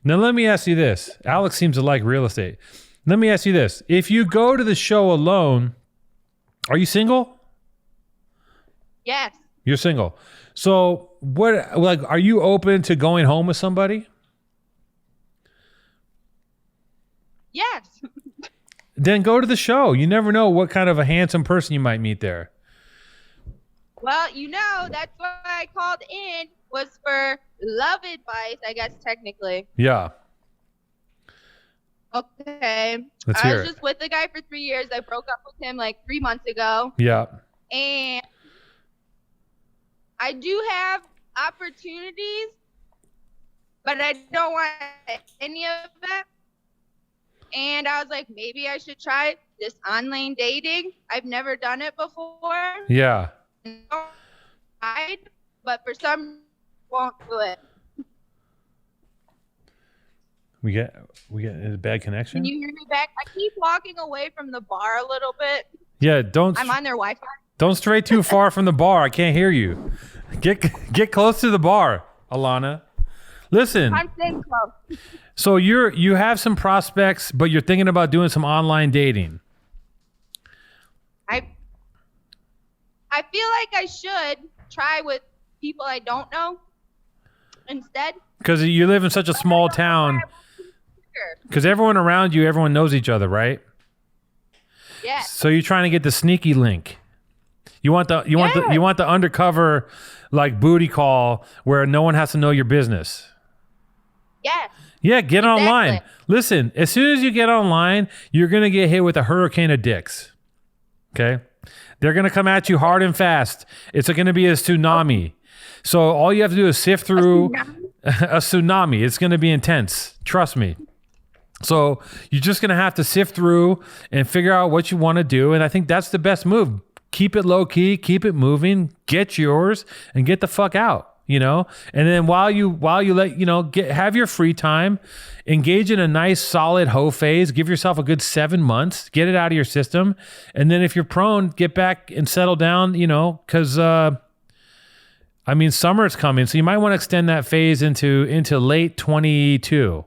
Now let me ask you this. Alex seems to like real estate. Let me ask you this. If you go to the show alone, are you single? Yes. You're single. So are you open to going home with somebody? Yes. Then go to the show. You never know what kind of a handsome person you might meet there. Well, that's why I called in was for love advice, I guess, technically. Yeah. Okay. Let's I hear was it. just with the guy for 3 years. I broke up with him like 3 months ago. Yeah. And I do have opportunities, but I don't want any of that. And I was like, maybe I should try this online dating. I've never done it before. Yeah. But for some, won't do it. We get a bad connection. Can you hear me back? I keep walking away from the bar a little bit. Yeah, I'm on their Wi-Fi. Don't stray too far from the bar. I can't hear you. Get close to the bar, Alana. Listen. I'm staying close. So you have some prospects, but you're thinking about doing some online dating. I feel like I should try with people I don't know instead. Because you live in such a small town. Because everyone around you, everyone knows each other, right? Yeah. So you're trying to get the sneaky link. You want the undercover like booty call where no one has to know your business. Yes. Yeah, get Exactly. online. Listen, as soon as you get online, you're going to get hit with a hurricane of dicks. Okay? They're going to come at you hard and fast. It's going to be a tsunami. So all you have to do is sift through a tsunami. It's going to be intense. Trust me. So you're just going to have to sift through and figure out what you want to do. And I think that's the best move. Keep it low key, keep it moving, get yours and get the fuck out, And then while you let, have your free time, engage in a nice solid hoe phase, give yourself a good 7 months, get it out of your system. And then if you're prone, get back and settle down, cause, summer is coming. So you might want to extend that phase into late 22.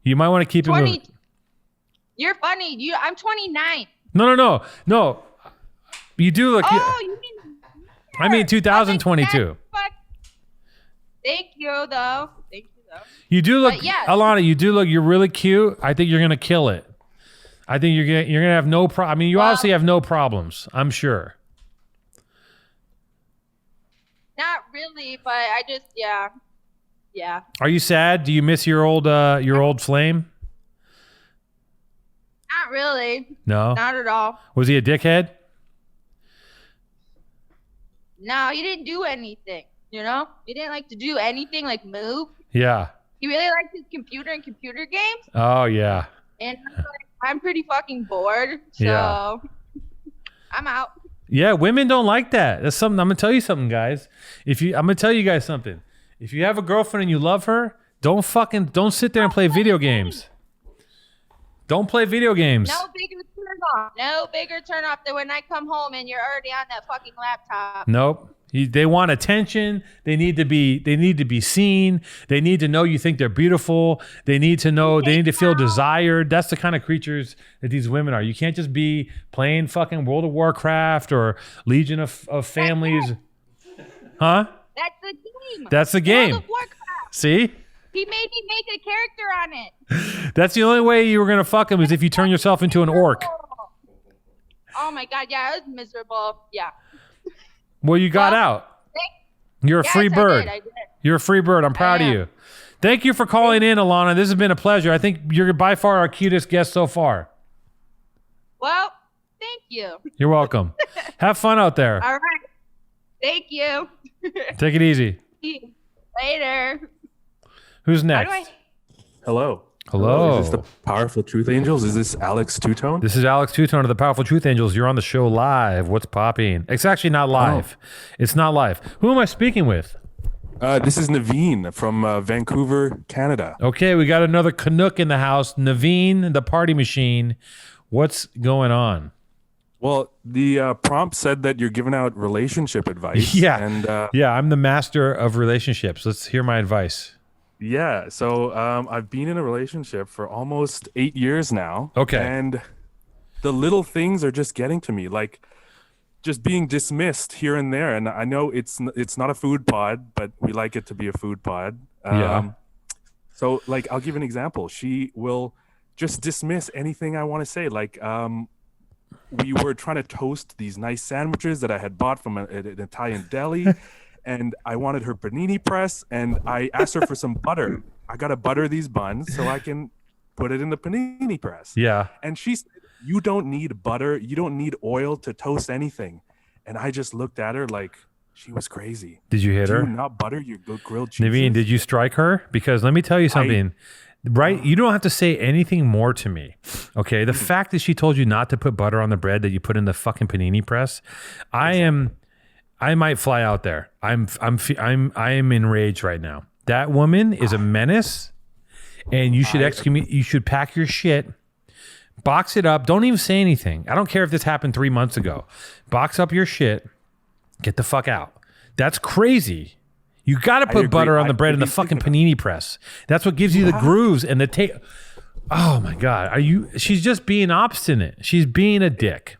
You might want to keep it moving. You're funny. I'm 29. No. You do look. Oh, you mean? 2022. Thank you, though. You do look, yes. Alana. You do look. You're really cute. I think you're gonna kill it. I think you're gonna have no problem. You obviously have no problems. I'm sure. Not really, but I just yeah. Are you sad? Do you miss your old flame? Not really. No. Not at all. Was he a dickhead? No, he didn't do anything. He didn't like to do anything like move. Yeah. He really liked his computer and computer games. Oh yeah. And I'm pretty fucking bored. So Yeah. I'm out. Yeah, women don't like that. That's something. I'm gonna tell you something, guys. I'm gonna tell you guys something. If you have a girlfriend and you love her, don't sit there and play video games. Don't play video games. No bigger turn off. No bigger turn off than when I come home and you're already on that fucking laptop. Nope. They want attention. They need to be seen. They need to know you think they're beautiful. They need to know. They need to feel desired. That's the kind of creatures that these women are. You can't just be playing fucking World of Warcraft or Legion of Families. Huh? That's the game. That's the game. World of Warcraft. See? He made me make a character on it. That's the only way you were gonna fuck him is if you turn yourself into an orc. Oh my god, yeah, it was miserable. Yeah. Well, you got out. You're a free bird. I did. You're a free bird. I'm proud of you. Thank you for calling in, Alana. This has been a pleasure. I think you're by far our cutest guest so far. Well, thank you. You're welcome. Have fun out there. All right. Thank you. Take it easy. Later. Who's next? Hello. Hello. Is this the Powerful Truth Angels? Is this Alex Two-Tone? This is Alex Two-Tone of the Powerful Truth Angels. You're on the show live. What's popping? It's actually not live. It's not live. Who am I speaking with? This is Naveen from Vancouver, Canada. Okay, we got another Canuck in the house. Naveen, the party machine. What's going on? Well, the prompt said that you're giving out relationship advice. Yeah. And yeah, I'm the master of relationships. Let's hear my advice. yeah, so I've been in a relationship for almost 8 years now. Okay. And the little things are just getting to me, like just being dismissed here and there. And I know it's not a food pod, but we like it to be a food pod. Yeah. So, like, I'll give an example. She will just dismiss anything I want to say. Like, we were trying to toast these nice sandwiches that I had bought from an Italian deli. And I wanted her panini press, and I asked her for some butter. I got to butter these buns so I can put it in the panini press. Yeah. And she said, you don't need butter. You don't need oil to toast anything. And I just looked at her like she was crazy. Did you hit her? Do you not butter your grilled cheese? Naveen, did you strike her? Because let me tell you something. Right? You don't have to say anything more to me. Okay? The fact that she told you not to put butter on the bread that you put in the fucking panini press, I might fly out there. I am enraged right now. That woman is a menace, and you should you should pack your shit, box it up. Don't even say anything. I don't care if this happened 3 months ago. Box up your shit. Get the fuck out. That's crazy. You got to put butter on the bread in the fucking panini press. That's what gives you the grooves and the taste. Oh my God. She's just being obstinate. She's being a dick.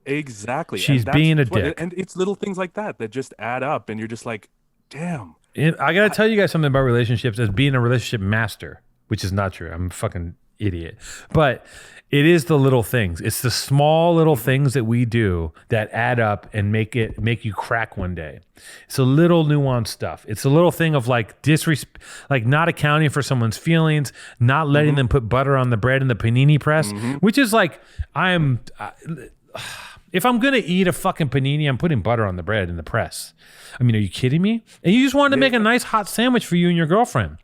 Exactly. She's being a dick. And it's little things like that just add up, and you're just like, damn. I got to tell you guys something about relationships as being a relationship master, which is not true. I'm a fucking idiot. But it is the little things. It's the small little things that we do that add up and make you crack one day. It's a little nuanced stuff. It's a little thing of like like not accounting for someone's feelings, not letting them put butter on the bread in the panini press, which is like if I'm going to eat a fucking panini, I'm putting butter on the bread in the press. I mean, are you kidding me? And you just wanted to make a nice hot sandwich for you and your girlfriend.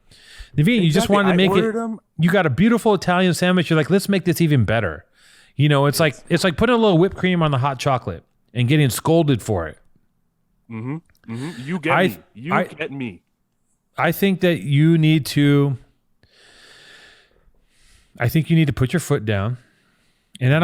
Naveen, you just wanted to make it. You got a beautiful Italian sandwich. You're like, let's make this even better. You know, it's like putting a little whipped cream on the hot chocolate and getting scolded for it. You get me. You get me. I think that you need to. I think you need to put your foot down. And I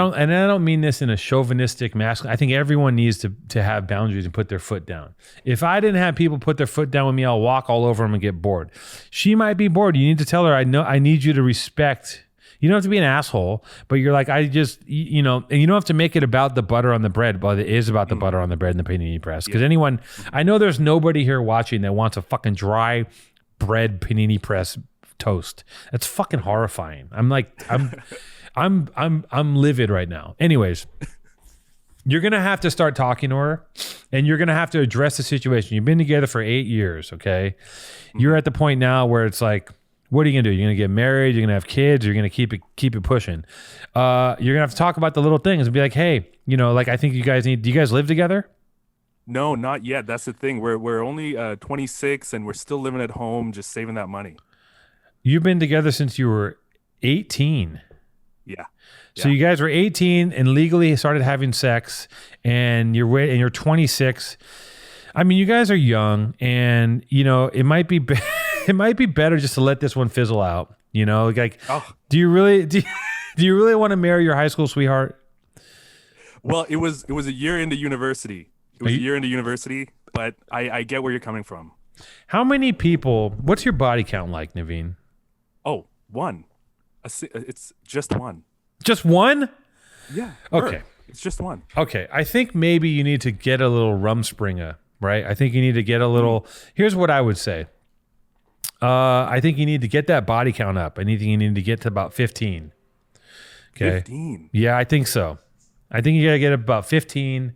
don't mean this in a chauvinistic masculine. I think everyone needs to have boundaries and put their foot down. If I didn't have people put their foot down with me, I'll walk all over them and get bored. She might be bored. You need to tell her, I need you to respect. You don't have to be an asshole, but you're like, and you don't have to make it about the butter on the bread, but it is about the butter on the bread and the panini press. Because I know there's nobody here watching that wants a fucking dry bread panini press toast. That's fucking horrifying. I'm livid right now. Anyways, you're going to have to start talking to her, and you're going to have to address the situation. You've been together for 8 years, okay? You're at the point now where it's like, what are you going to do? You're going to get married, you're going to have kids, you're going to keep it pushing. You're going to have to talk about the little things and be like, hey, I think do you guys live together? No, not yet. That's the thing. We're only 26 and we're still living at home, just saving that money. You've been together since you were 18. Yeah. So you guys were 18 and legally started having sex, and you're 26. I mean, you guys are young, and it might be it might be better just to let this one fizzle out. Like, do you really want to marry your high school sweetheart? Well, it was a year into university. But I get where you're coming from. How many people? What's your body count like, Naveen? Oh, one. It's just one. Just one? Yeah. Okay. It's just one. Okay. I think maybe you need to get a little Rumspringa, right? I think you need to get a little. Here's what I would say. I think you need to get that body count up. I think you need to get to about 15. Okay. 15. Yeah, I think so. I think you gotta get about 15.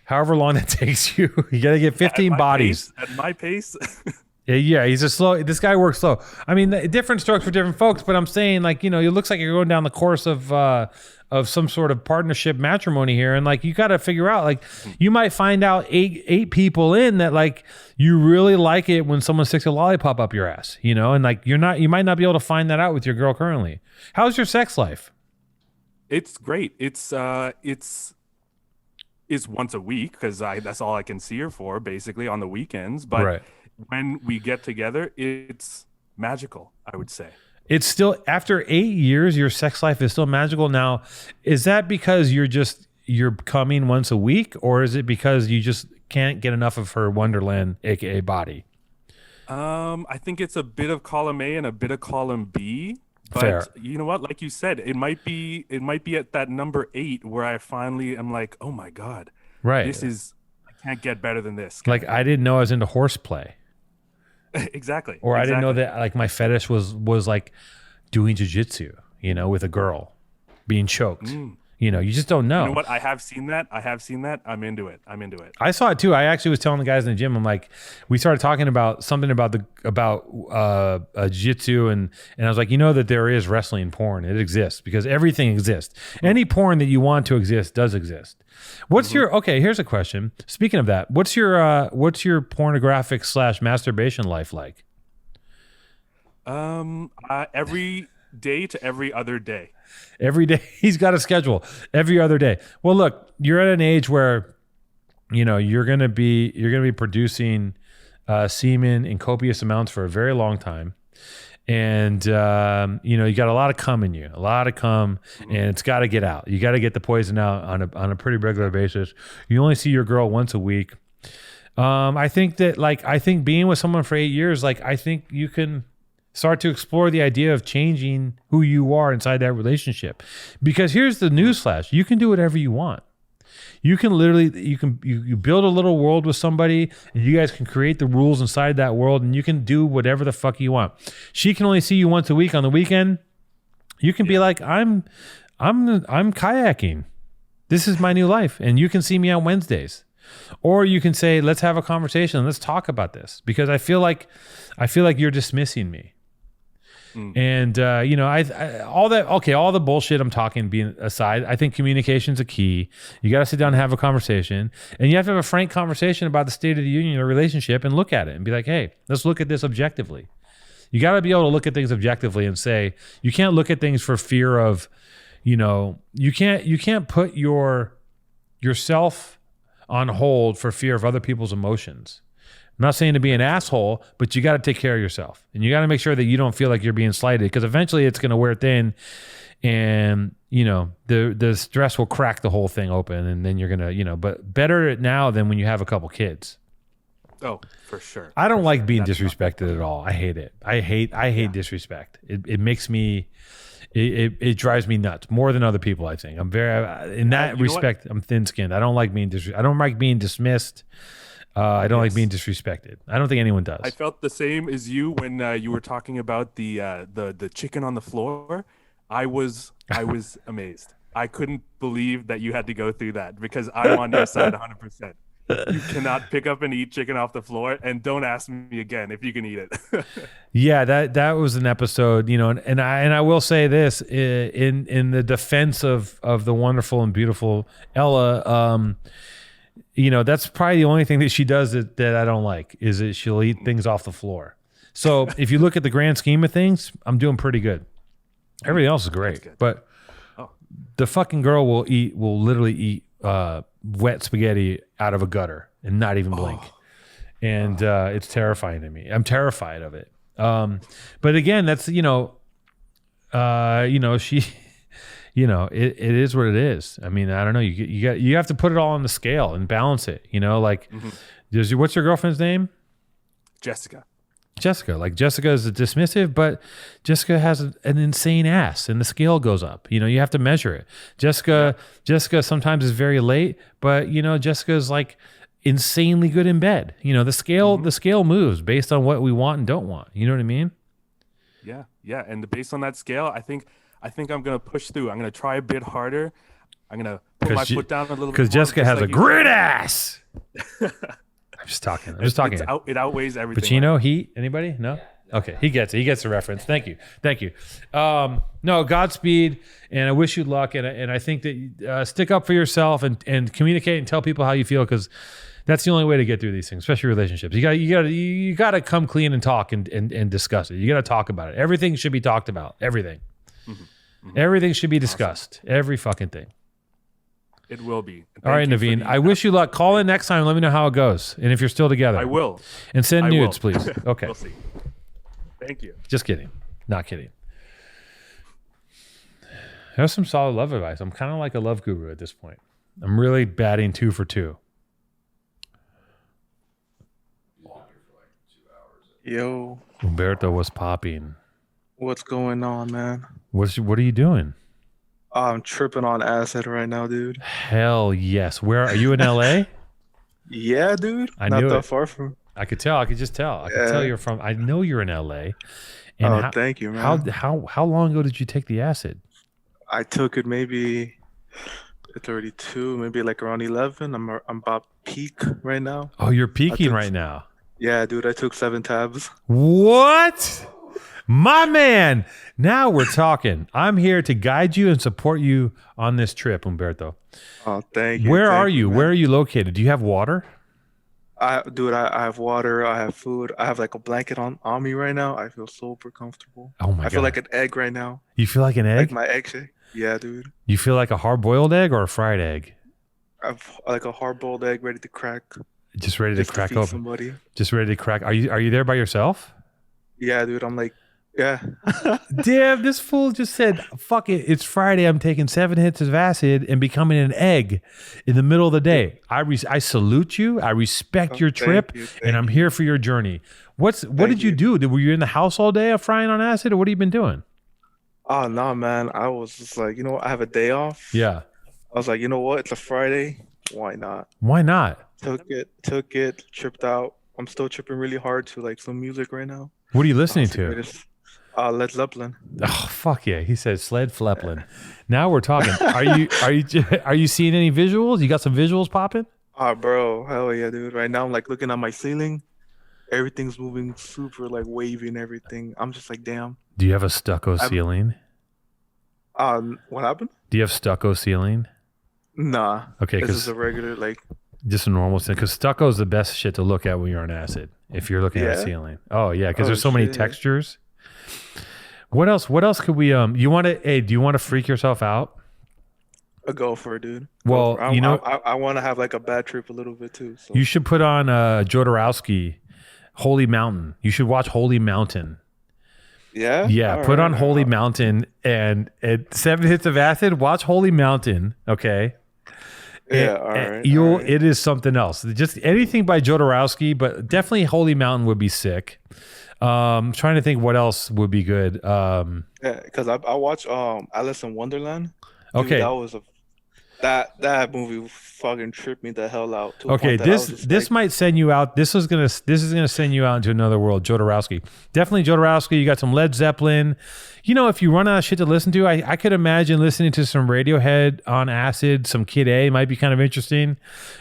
However long that takes you, you gotta get 15 bodies. At my pace. Yeah, this guy works slow. I mean, different strokes for different folks, but I'm saying, like, it looks like you're going down the course of some sort of partnership matrimony here, and like you got to figure out, like, you might find out eight people in that, like, you really like it when someone sticks a lollipop up your ass, and like you might not be able to find that out with your girl currently. How's your sex life? It's great. It's once a week because that's all I can see her for, basically, on the weekends. But right. When we get together, it's magical, I would say. It's still, after 8 years, your sex life is still magical. Now, is that because you're coming once a week, or is it because you just can't get enough of her wonderland, aka body? I think it's a bit of column A and a bit of column B. But Fair. You know what? Like you said, it might be at that number 8 where I finally am like, oh my God, right? I can't get better than this. Like, I didn't know I was into horseplay. Exactly. Or I didn't know that, like, my fetish was like doing jiu-jitsu, with a girl being choked. You just don't know. You know what? I have seen that. I'm into it. I saw it too. I actually was telling the guys in the gym, I'm like, we started talking about something about jiu-jitsu, and I was like, that there is wrestling porn. It exists because everything exists. Any porn that you want to exist does exist. What's your, okay, here's a question. Speaking of that, what's your pornographic / masturbation life like? Every day to every other day. Every day. He's got a schedule every other day. Well, look, you're at an age where, you're going to be producing semen in copious amounts for a very long time. And, you got a lot of cum in you, and it's got to get out. You got to get the poison out on a pretty regular basis. You only see your girl once a week. I think being with someone for 8 years, like, I think you can start to explore the idea of changing who you are inside that relationship. Because here's the newsflash: you can do whatever you want. You can literally, you build a little world with somebody, and you guys can create the rules inside that world, and you can do whatever the fuck you want. She can only see you once a week. On the weekend, you can be like, I'm kayaking. This is my new life, and you can see me on Wednesdays. Or you can say, let's have a conversation. Let's talk about this, because I feel like you're dismissing me. And, all the bullshit I'm talking being aside, I think communication's a key. You got to sit down and have a conversation, and you have to have a frank conversation about the state of the union or relationship and look at it and be like, hey, let's look at this objectively. You got to be able to look at things objectively and say, you can't look at things for fear of, you can't put yourself on hold for fear of other people's emotions. I'm not saying to be an asshole, but you got to take care of yourself, and you got to make sure that you don't feel like you're being slighted, because eventually it's going to wear thin, and the stress will crack the whole thing open, and then you're going to, but better now than when you have a couple kids. Oh, for sure. I don't like being disrespected at all. I hate it. I hate disrespect. It makes me, it drives me nuts more than other people. I think I'm very, in that respect, I'm thin skinned. I don't like being dismissed. I don't like being disrespected. I don't think anyone does. I felt the same as you when you were talking about the chicken on the floor. I was amazed. I couldn't believe that you had to go through that, because I'm on your side 100%. You cannot pick up and eat chicken off the floor, and don't ask me again if you can eat it. Yeah, that was an episode, and I will say this in the defense of the wonderful and beautiful Ella. That's probably the only thing that she does that I don't like, is that she'll eat things off the floor. So if you look at the grand scheme of things, I'm doing pretty good. Everything else is great. But the fucking girl will literally eat wet spaghetti out of a gutter and not even blink. And it's terrifying to me. I'm terrified of it. But again, that's, she, it is what it is. I mean, I don't know. You have to put it all on the scale and balance it, like, what's your girlfriend's name? Jessica. Like Jessica is dismissive, but Jessica has an insane ass and the scale goes up. You have to measure it. Jessica sometimes is very late, but Jessica is like insanely good in bed. The scale moves based on what we want and don't want. You know what I mean? Yeah. And based on that scale, I think I'm gonna push through. I'm gonna try a bit harder. I'm gonna put my foot down a little bit. Because Jessica has a great ass. I'm just talking. It outweighs everything. Pacino, Heat, anybody? No? Okay, he gets it. He gets the reference. Thank you. No, Godspeed, and I wish you luck. And I think that stick up for yourself and communicate and tell people how you feel, because that's the only way to get through these things, especially relationships. You got to come clean and talk and discuss it. You got to talk about it. Everything should be talked about. Everything. Everything should be discussed. Awesome. Every fucking thing. It will be. All right, Naveen. I wish you luck. Call in next time. Let me know how it goes, and if you're still together. I will. And send nudes, please. Okay. We'll see. Thank you. Just kidding. Not kidding. There's some solid love advice. I'm kind of like a love guru at this point. I'm really batting 2 for 2. Yo. Humberto was popping. What's going on, man? What are you doing? I'm tripping on acid right now, dude. Hell yes. Where are you in LA? Yeah, dude. I Not knew that it. far from. I could tell. I could just tell. I could tell you're from. I know you're in LA. And thank you, man. How long ago did you take the acid? I took it maybe 32, maybe like around 11. I'm about peak right now. Oh, you're peaking right now. Yeah, dude. I took 7 tabs. What? My man. Now we're talking. I'm here to guide you and support you on this trip, Humberto. Oh, thank you. Where are you? Where are you located? Do you have water? I have water. I have food. I have like a blanket on me right now. I feel super comfortable. Oh my God. I feel like an egg right now. You feel like an egg? Like my egg shake. Yeah, dude. You feel like a hard-boiled egg or a fried egg? I've like a hard-boiled egg ready to crack. Just ready to crack open. Somebody. Just ready to crack. Are you there by yourself? Yeah, dude. I'm like, yeah. Damn, this fool just said, fuck it. It's Friday. I'm taking 7 hits of acid and becoming an egg in the middle of the day. I salute you. I respect your trip, and I'm here for your journey. What did you do? Were you in the house all day frying on acid, or what have you been doing? Oh, no, man. I was just like, I have a day off. Yeah. I was like, you know what? It's a Friday. Why not? Why not? Took it, tripped out. I'm still tripping really hard to like some music right now. What are you listening to? Led Zeppelin. Oh fuck yeah! He said Sled Fleplin. Now we're talking. Are you seeing any visuals? You got some visuals popping? Oh, bro, hell yeah, dude! Right now I'm like looking at my ceiling. Everything's moving super like wavy and everything. I'm just like, damn. Do you have a stucco ceiling? What happened? Do you have stucco ceiling? Nah. Okay, this is a regular like. Just a normal thing, because stucco is the best shit to look at when you're on acid. If you're looking at a ceiling, oh yeah, because there's so many textures. What else could we? Do you want to freak yourself out? Go for it, dude. Well, I want to have like a bad trip a little bit too. So. You should put on Jodorowsky, Holy Mountain. You should watch Holy Mountain. Yeah. Yeah. All put on Holy Mountain and 7 hits of acid. Watch Holy Mountain. Okay. Yeah, all right. It is something else. Just anything by Jodorowsky, but definitely Holy Mountain would be sick. Trying to think what else would be good. Yeah, because I watched Alice in Wonderland. Dude, okay, that was that movie fucking tripped me the hell out. Okay, this might send you out. This is gonna send you out into another world. Jodorowsky, definitely Jodorowsky. You got some Led Zeppelin. If you run out of shit to listen to, I could imagine listening to some Radiohead on acid. Some Kid A might be kind of interesting.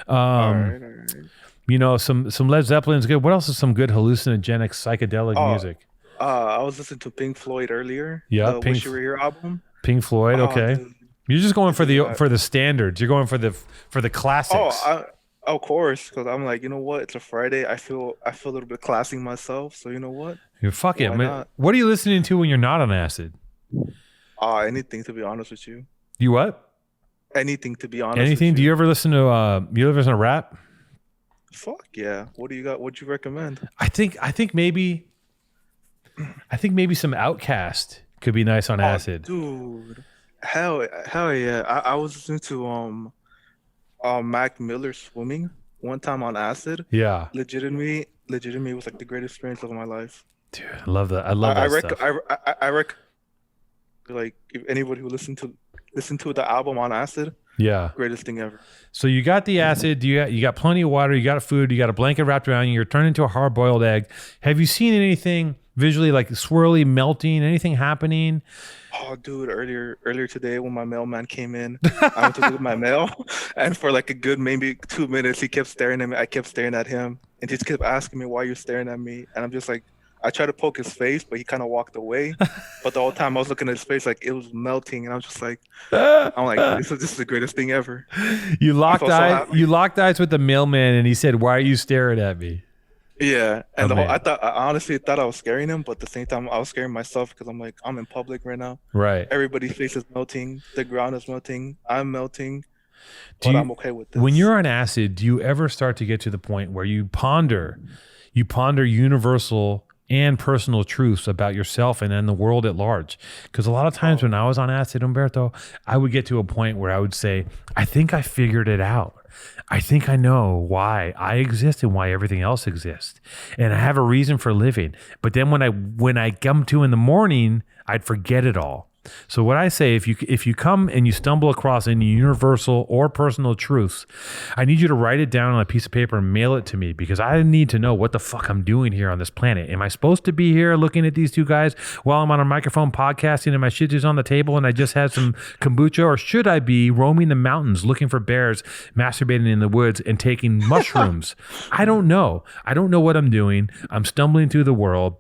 All right. Some Led Zeppelin is good. What else is some good hallucinogenic psychedelic music? I was listening to Pink Floyd earlier. Yeah, Wish You Were Here album. Pink Floyd. Okay. Dude. You're just going for the standards. You're going for the classics. Of course, because I'm like, you know what? It's a Friday. I feel a little bit classy myself. So you know what? Fuck it, man. What are you listening to when you're not on acid? Anything, to be honest with you. You what? Anything, to be honest. Anything? Do you ever listen to rap? Fuck yeah. What do you got? What'd you recommend? I think maybe some Outcast could be nice on acid. Dude. Hell yeah. I was listening to Mac Miller Swimming one time on acid. Yeah. Legitimately was like the greatest experience of my life. Dude, I love that. I love that stuff. I recommend, like, if anybody who listened to the album on acid. Yeah. Greatest thing ever. So you got the acid, you got plenty of water, you got food, you got a blanket wrapped around you, you're turned into a hard-boiled egg. Have you seen anything visually, like swirly, melting, anything happening? Oh, dude, earlier today when my mailman came in, I went to do my mail, and for like a good maybe 2 minutes, he kept staring at me. I kept staring at him, and he just kept asking me, why you're staring at me? And I'm just like, I tried to poke his face, but he kind of walked away. But the whole time I was looking at his face, like it was melting, and I'm just like, this is the greatest thing ever. You locked eyes. You locked eyes with the mailman, and he said, "Why are you staring at me?" Yeah, and I honestly thought I was scaring him, but at the same time I was scaring myself because I'm like, I'm in public right now. Right. Everybody's face is melting. The ground is melting. I'm melting. But I'm okay with this. When you're on acid, do you ever start to get to the point where you ponder universal and personal truths about yourself and then the world at large? Because a lot of times when I was on acid, Humberto, I would get to a point where I would say, I think I figured it out. I think I know why I exist and why everything else exists. And I have a reason for living. But then when I come to in the morning, I'd forget it all. So what I say, if you come and you stumble across any universal or personal truths, I need you to write it down on a piece of paper and mail it to me, because I need to know what the fuck I'm doing here on this planet. Am I supposed to be here looking at these two guys while I'm on a microphone podcasting and my shit is on the table and I just had some kombucha? Or should I be roaming the mountains looking for bears, masturbating in the woods, and taking mushrooms? I don't know. I don't know what I'm doing. I'm stumbling through the world.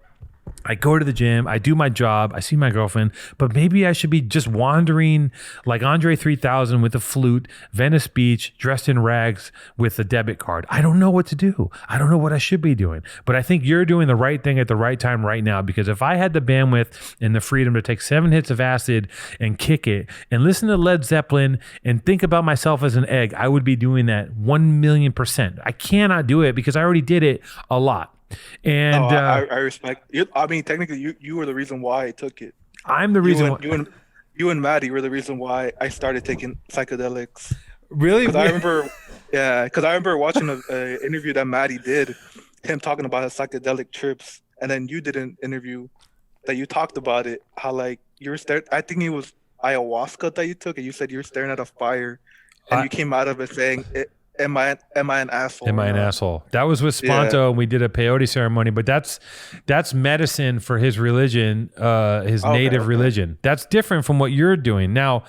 I go to the gym, I do my job, I see my girlfriend, but maybe I should be just wandering like Andre 3000 with a flute, Venice Beach, dressed in rags with a debit card. I don't know what to do. I don't know what I should be doing, but I think you're doing the right thing at the right time right now, because if I had the bandwidth and the freedom to take 7 hits of acid and kick it and listen to Led Zeppelin and think about myself as an egg, I would be doing that 1,000,000%. I cannot do it because I already did it a lot. And I respect you. I mean, technically, you were the reason why I took it. I'm the reason. You and Maddie were the reason why I started taking psychedelics. Really? Because I remember watching an interview that Maddie did, him talking about his psychedelic trips, and then you did an interview that you talked about it. How like you were staring. I think it was ayahuasca that you took, and you said you were staring at a fire, and you came out of it saying Am I an asshole? Am I an asshole? That was with Sponto, and we did a peyote ceremony, but that's medicine for his religion, his native religion. That's different from what you're doing. Now,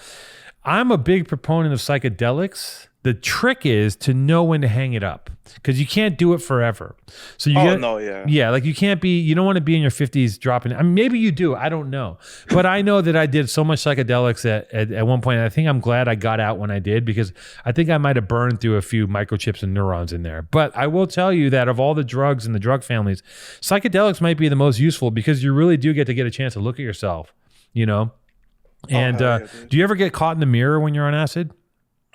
I'm a big proponent of psychedelics. The trick is to know when to hang it up, because you can't do it forever. So you like you don't want to be in your 50s dropping. I mean, maybe you do. I don't know. But I know that I did so much psychedelics at one point. I think I'm glad I got out when I did, because I think I might have burned through a few microchips and neurons in there. But I will tell you that of all the drugs and the drug families, psychedelics might be the most useful, because you really do get a chance to look at yourself, you know? And do you ever get caught in the mirror when you're on acid?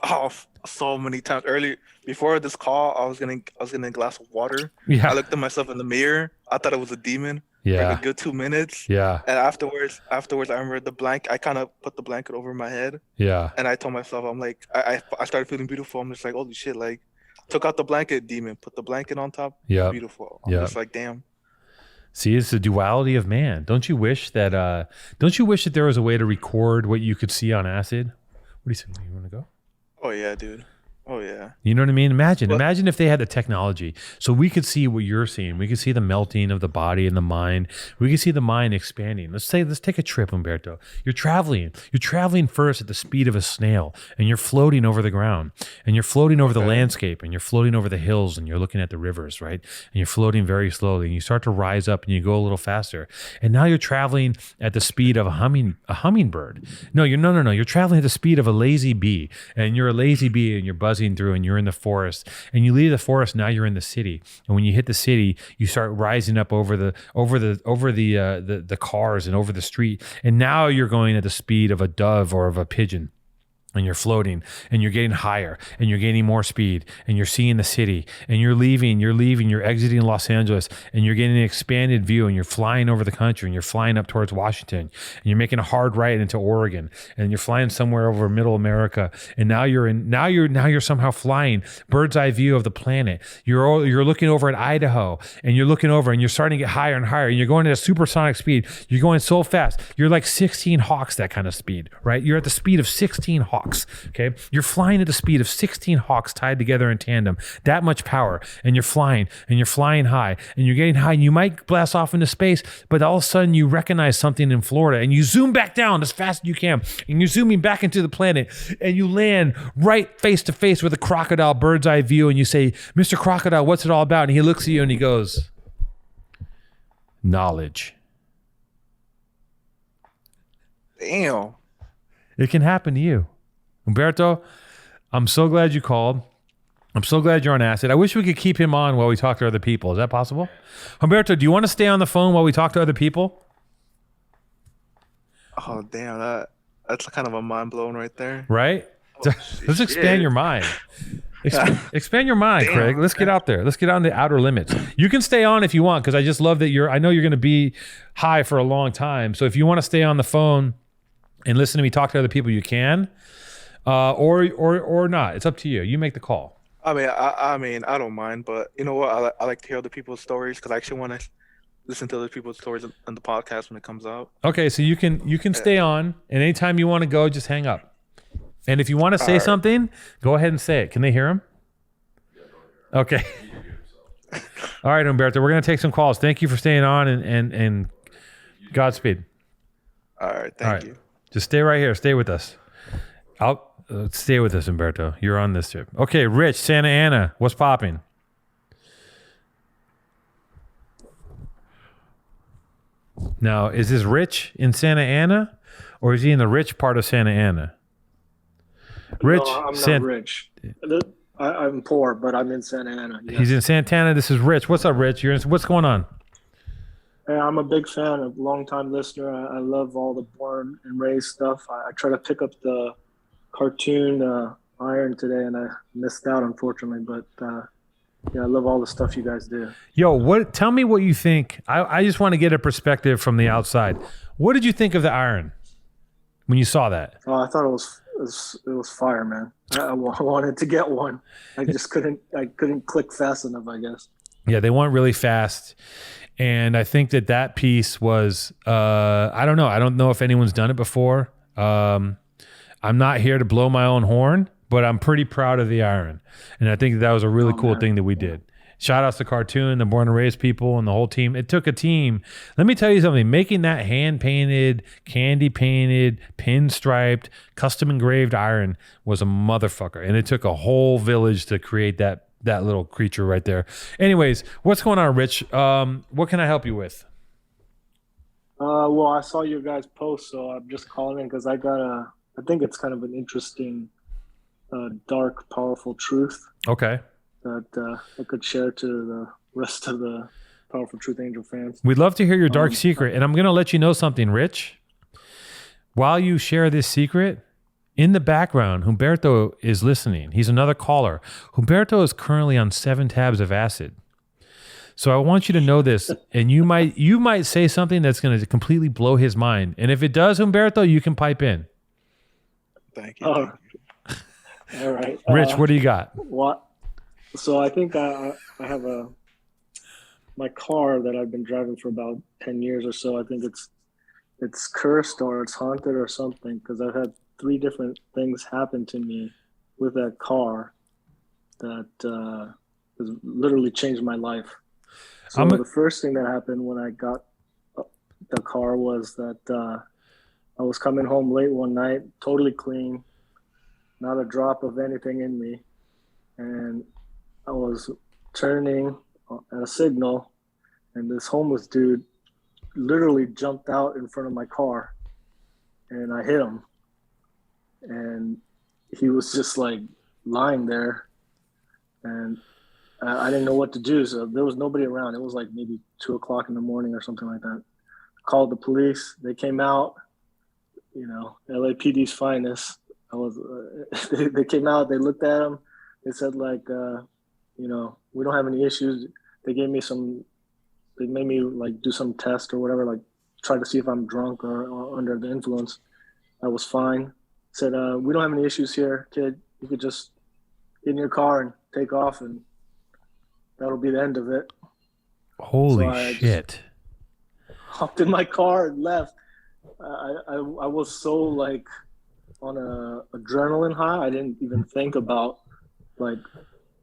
Oh, so many times. Earlier, before this call, I was getting a glass of water. Yeah. I looked at myself in the mirror. I thought it was a demon. Yeah. For like a good 2 minutes. Yeah. And afterwards, I remember the blanket. I kind of put the blanket over my head. Yeah. And I told myself, I'm like, I started feeling beautiful. I'm just like, holy shit! Like, took out the blanket, demon. Put the blanket on top. Yeah. Beautiful. I'm just like, damn. See, it's the duality of man. Don't you wish that there was a way to record what you could see on acid? What do you say? You want to go? Oh yeah, dude. Oh yeah. You know what I mean? Imagine if they had the technology so we could see what you're seeing. We could see the melting of the body and the mind. We could see the mind expanding. Let's take a trip, Humberto. You're traveling first at the speed of a snail, and you're floating over the ground, and you're floating over the landscape, and you're floating over the hills, and you're looking at the rivers, right? And you're floating very slowly, and you start to rise up, and you go a little faster. And now you're traveling at the speed of a hummingbird. No, you're traveling at the speed of a lazy bee, and you're a lazy bee, and you're buzzing through, and you're in the forest, and you leave the forest. Now you're in the city, and when you hit the city, you start rising up over the cars and over the street, and now you're going at the speed of a dove or of a pigeon. and you're floating and you're getting higher and you're gaining more speed and you're seeing the city and you're exiting Los Angeles and you're getting an expanded view and you're flying over the country and you're flying up towards Washington and you're making a hard right into Oregon and you're flying somewhere over middle America and now you're somehow flying bird's eye view of the planet. You're looking over at Idaho and you're looking over and you're starting to get higher and higher and you're going at a supersonic speed. You're going so fast. You're like 16 Hawks, that kind of speed, right? You're at the speed of 16 Hawks. Okay, you're flying at the speed of 16 Hawks tied together in tandem. That much power, and you're flying high, and you're getting high, and you might blast off into space, but all of a sudden you recognize something in Florida, and you zoom back down as fast as you can, and you're zooming back into the planet, and you land right face to face with a crocodile, bird's eye view, and you say, "Mr. Crocodile, what's it all about?" And he looks at you and he goes, "Knowledge." Damn. It can happen to you. Humberto, I'm so glad you called. I'm so glad you're on acid. I wish we could keep him on while we talk to other people. Is that possible? Humberto, do you want to stay on the phone while we talk to other people? Oh damn, that's kind of a mind blowing right there. Right? Let's expand your mind. Expand your mind, Damn. Craig. Let's get out there. Let's get out in the outer limits. You can stay on if you want, because I just love that I know you're going to be high for a long time. So if you want to stay on the phone and listen to me talk to other people, you can. Or not. It's up to you. You make the call. I mean, I don't mind, but you know what? I like to hear other people's stories because I actually want to listen to other people's stories on the podcast when it comes out. Okay, so you can stay on, and anytime you want to go, just hang up. And if you want to say something, go ahead and say it. Can they hear him? Okay. All right, Humberto, we're gonna take some calls. Thank you for staying on, and Godspeed. All right, thank you. Just stay right here. Stay with us. Stay with us, Humberto. You're on this trip. Okay, Rich, Santa Ana. What's popping? Now, is this Rich in Santa Ana, or is he in the rich part of Santa Ana? Rich, no, I'm not rich. I'm poor, but I'm in Santa Ana. Yes. He's in Santa Ana. This is Rich. What's up, Rich? What's going on? Hey, I'm a big fan, a long-time listener. I love all the born and raised stuff. I try to pick up the cartoon Iron today, and I missed out, unfortunately. But yeah, I love all the stuff you guys do. Yo, tell me what you think. I just want to get a perspective from the outside. What did you think of the Iron when you saw that? Oh, I thought it was fire, man. I wanted to get one. I just couldn't click fast enough, I guess. Yeah, they went really fast. And I think that piece was, I don't know. I don't know if anyone's done it before. I'm not here to blow my own horn, but I'm pretty proud of the Iron. And I think that was a really cool thing that we did. Shout outs to Cartoon, the Born and Raised people, and the whole team. It took a team. Let me tell you something. Making that hand-painted, candy-painted, pinstriped, custom-engraved Iron was a motherfucker. And it took a whole village to create that little creature right there. Anyways, what's going on, Rich? What can I help you with? Well, I saw your guys' post, so I'm just calling in because I think it's kind of an interesting, dark, powerful truth. Okay. That I could share to the rest of the Powerful Truth Angel fans. We'd love to hear your dark secret. And I'm going to let you know something, Rich. While you share this secret, in the background, Humberto is listening. He's another caller. Humberto is currently on 7 tabs of acid. So I want you to know this, and you might say something that's going to completely blow his mind. And if it does, Humberto, you can pipe in. Thank you. All right. Rich, what do you got? What? So I think I have my car that I've been driving for about 10 years or so. I think it's cursed or it's haunted or something, because I've had 3 different things happen to me with that car that has literally changed my life. So the first thing that happened when I got the car was that I was coming home late one night, totally clean, not a drop of anything in me. And I was turning at a signal, and this homeless dude literally jumped out in front of my car, and I hit him. And he was just like lying there, and I didn't know what to do. So there was nobody around. It was like maybe 2:00 in the morning or something like that. Called the police. They came out, LAPD's finest, I was. They came out. They looked at him. They said like, you know, we don't have any issues. They gave me some. They made me like do some test or whatever, like try to see if I'm drunk or under the influence. I was fine. Said, we don't have any issues here, kid. You could just get in your car and take off, and that'll be the end of it. Holy shit. Hopped in my car and left. I was so like on a adrenaline high. I didn't even think about like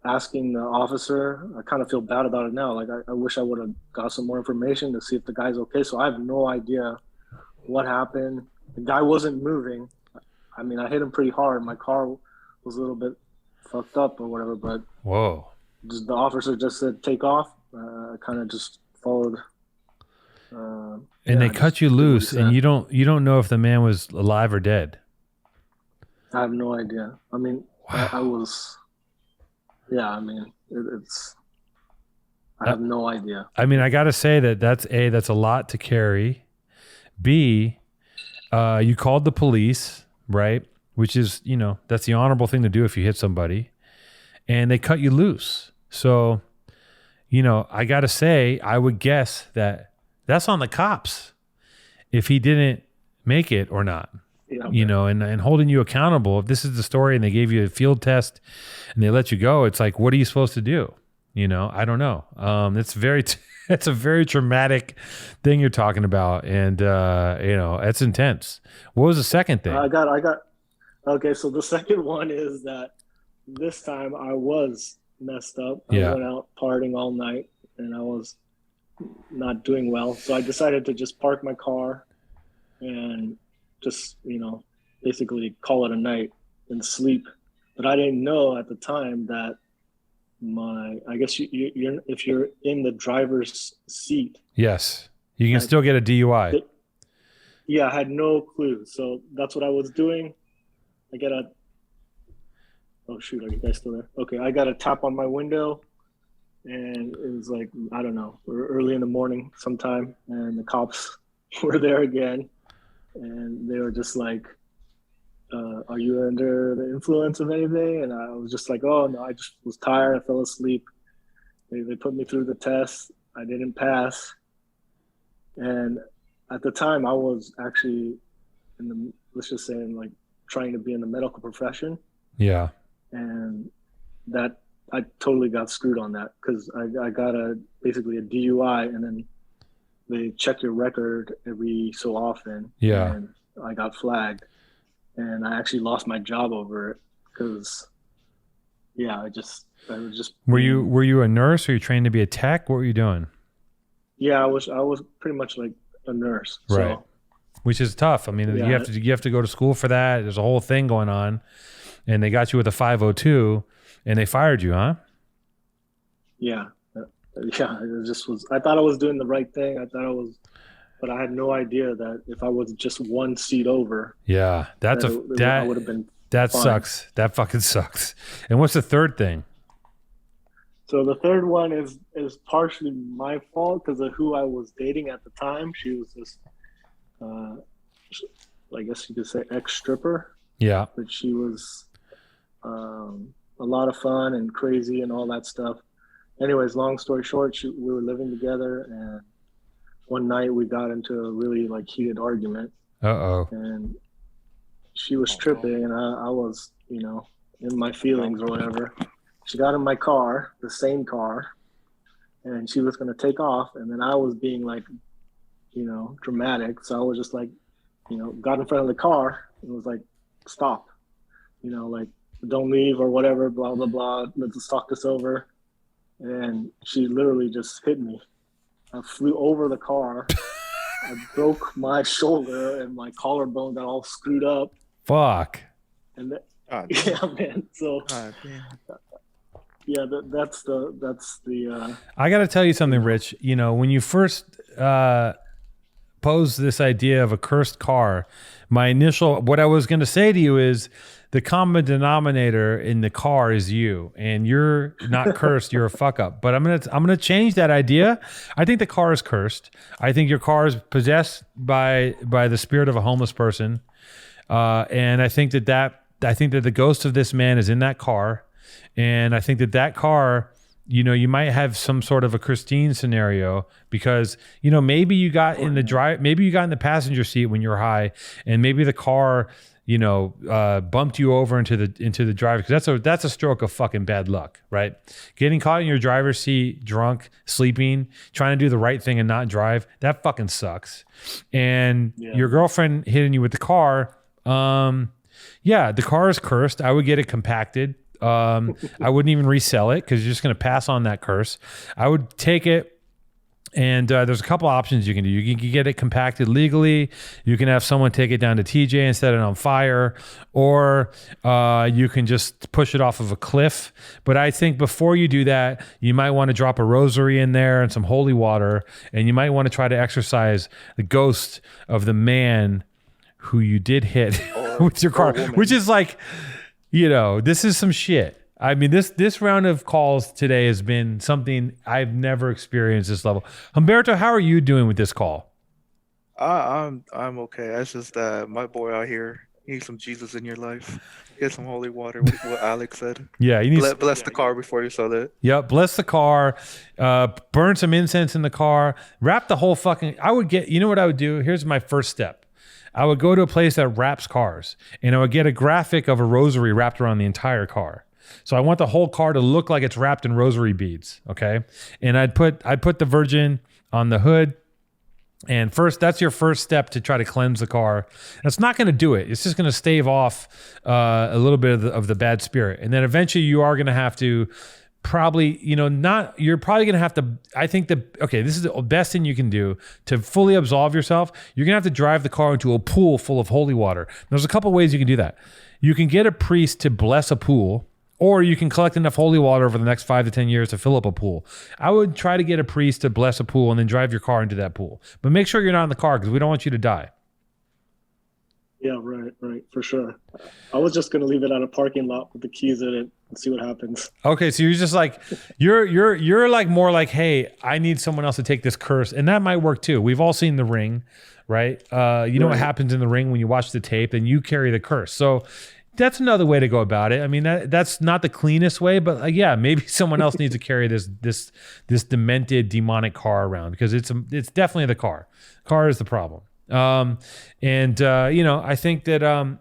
asking the officer. I kind of feel bad about it now. Like I wish I would have got some more information to see if the guy's okay. So I have no idea what happened. The guy wasn't moving. I mean, I hit him pretty hard. My car was a little bit fucked up or whatever, but whoa. Just, the officer just said take off. I kind of just followed. And they cut you loose, and you don't know if the man was alive or dead. I have no idea. I mean, wow. I was. Yeah, I mean, it's. I have no idea. I mean, I got to say that's a lot to carry. B, you called the police, right? Which is, you know, that's the honorable thing to do if you hit somebody, and they cut you loose. So, you know, I got to say, I would guess that's on the cops if he didn't make it or not. Yeah, you know, and holding you accountable. If this is the story and they gave you a field test and they let you go, it's like, what are you supposed to do? You know, I don't know. It's a very traumatic thing you're talking about. And, you know, it's intense. What was the second thing? I got, okay. So the second one is that this time I was messed up. I went out partying all night and I was not doing well. So I decided to just park my car and just, you know, basically call it a night and sleep. But I didn't know at the time that I guess you're if you're in the driver's seat. Yes. You can still get a DUI. Yeah, I had no clue. So that's what I was doing. Oh shoot, are you guys still there? Okay, I got a tap on my window and it was like, I don't know, early in the morning sometime, and the cops were there again. And they were just like, are you under the influence of anything? And I was just like, oh, no, I just was tired. I fell asleep. They put me through the test. I didn't pass. And at the time, I was actually let's just say, like trying to be in the medical profession. Yeah. And that I totally got screwed on that because I got basically a DUI, and then they check your record every so often. Yeah. And I got flagged, and I actually lost my job over it because, yeah, I was just. Were you a nurse, or you trained to be a tech? What were you doing? Yeah, I was pretty much like a nurse. Right. So, which is tough. I mean, yeah. you have to go to school for that. There's a whole thing going on, and they got you with a 502, and they fired you, huh? Yeah. Yeah, it just was. I thought I was doing the right thing. But I had no idea that if I was just one seat over. Yeah, I would have been. That fine. Sucks. That fucking sucks. And what's the third thing? So the third one is partially my fault because of who I was dating at the time. She was this, I guess you could say, ex-stripper. Yeah. But she was a lot of fun and crazy and all that stuff. Anyways, long story short, we were living together, and one night we got into a really like heated argument. Uh-oh. And she was tripping, and I was, you know, in my feelings or whatever. She got in my car, the same car, and she was going to take off. And then I was being like, you know, dramatic. So I was just like, you know, got in front of the car and was like, stop, you know, like, don't leave or whatever, blah, blah, blah. Let's talk this over. And she literally just hit me. I flew over the car. I broke my shoulder and my collarbone got all screwed up. Fuck. And yeah, man. So yeah, that's the. I got to tell you something, Rich. You know, when you first posed this idea of a cursed car, what I was going to say to you is, the common denominator in the car is you, and you're not cursed. You're a fuck up. But I'm gonna change that idea. I think the car is cursed. I think your car is possessed by the spirit of a homeless person, and I think that I think that the ghost of this man is in that car, and I think that car, you might have some sort of a Christine scenario because, maybe you got in the passenger seat when you were high, and maybe the car, bumped you over into the driver, because that's a stroke of fucking bad luck, right? Getting caught in your driver's seat, drunk, sleeping, trying to do the right thing and not drive, that fucking sucks. And your girlfriend hitting you with the car, the car is cursed. I would get it compacted. I wouldn't even resell it because you're just going to pass on that curse. I would take it, and there's a couple options you can do. You can get it compacted legally. You can have someone take it down to TJ and set it on fire, or you can just push it off of a cliff. But I think before you do that, you might want to drop a rosary in there and some holy water, and you might want to try to exorcise the ghost of the man who you did hit with your car, which is like, this is some shit. I mean, this round of calls today has been something I've never experienced this level. Humberto, how are you doing with this call? I'm okay. It's just that my boy out here needs some Jesus in your life. Get some holy water. What Alex said. Yeah, you need bless the car before you sell it. Yep, bless the car. Burn some incense in the car. Wrap the whole fucking. I would get. You know what I would do? Here's my first step. I would go to a place that wraps cars, and I would get a graphic of a rosary wrapped around the entire car. So I want the whole car to look like it's wrapped in rosary beads, okay? And I'd put the Virgin on the hood. And that's your first step to try to cleanse the car. That's not going to do it. It's just going to stave off a little bit of the bad spirit. And then eventually you are going to have to probably, you're probably going to have to, I think this is the best thing you can do to fully absolve yourself. You're going to have to drive the car into a pool full of holy water. There's a couple ways you can do that. You can get a priest to bless a pool, or you can collect enough holy water over the next 5 to 10 years to fill up a pool. I would try to get a priest to bless a pool and then drive your car into that pool. But make sure you're not in the car because we don't want you to die. Yeah, right, for sure. I was just gonna leave it at a parking lot with the keys in it and see what happens. Okay, so you're just like you're like more like, hey, I need someone else to take this curse, and that might work too. We've all seen The Ring, right? You know what happens in The Ring when you watch the tape, and you carry the curse. So that's another way to go about it. I mean, that's not the cleanest way, but maybe someone else needs to carry this demented demonic car around because it's definitely the car. Car is the problem. I think that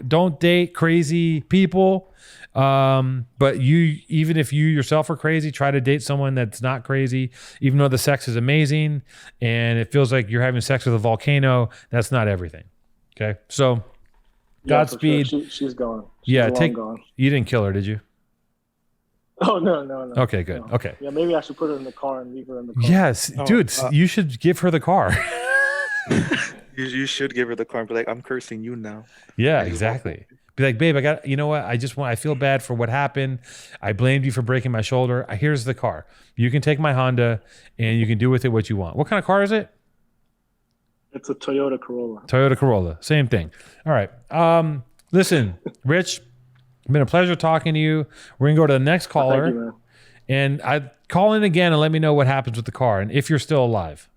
don't date crazy people. But even if you yourself are crazy, try to date someone that's not crazy, even though the sex is amazing and it feels like you're having sex with a volcano. That's not everything. Okay, so. Godspeed. Sure. She's gone. Gone. You didn't kill her, did you? Oh, no. Okay, good. No. Okay. Yeah, maybe I should put her in the car and leave her in the car. Yes, dude, you should give her the car. You should give her the car and be like, I'm cursing you now. Yeah, exactly. Be like, babe, I feel bad for what happened. I blamed you for breaking my shoulder. Here's the car. You can take my Honda and you can do with it what you want. What kind of car is it? It's a Toyota Corolla. Toyota Corolla. Same thing. All right. Listen, Rich, it's been a pleasure talking to you. We're going to go to the next caller. Thank you, man. And I call in again and let me know what happens with the car and if you're still alive.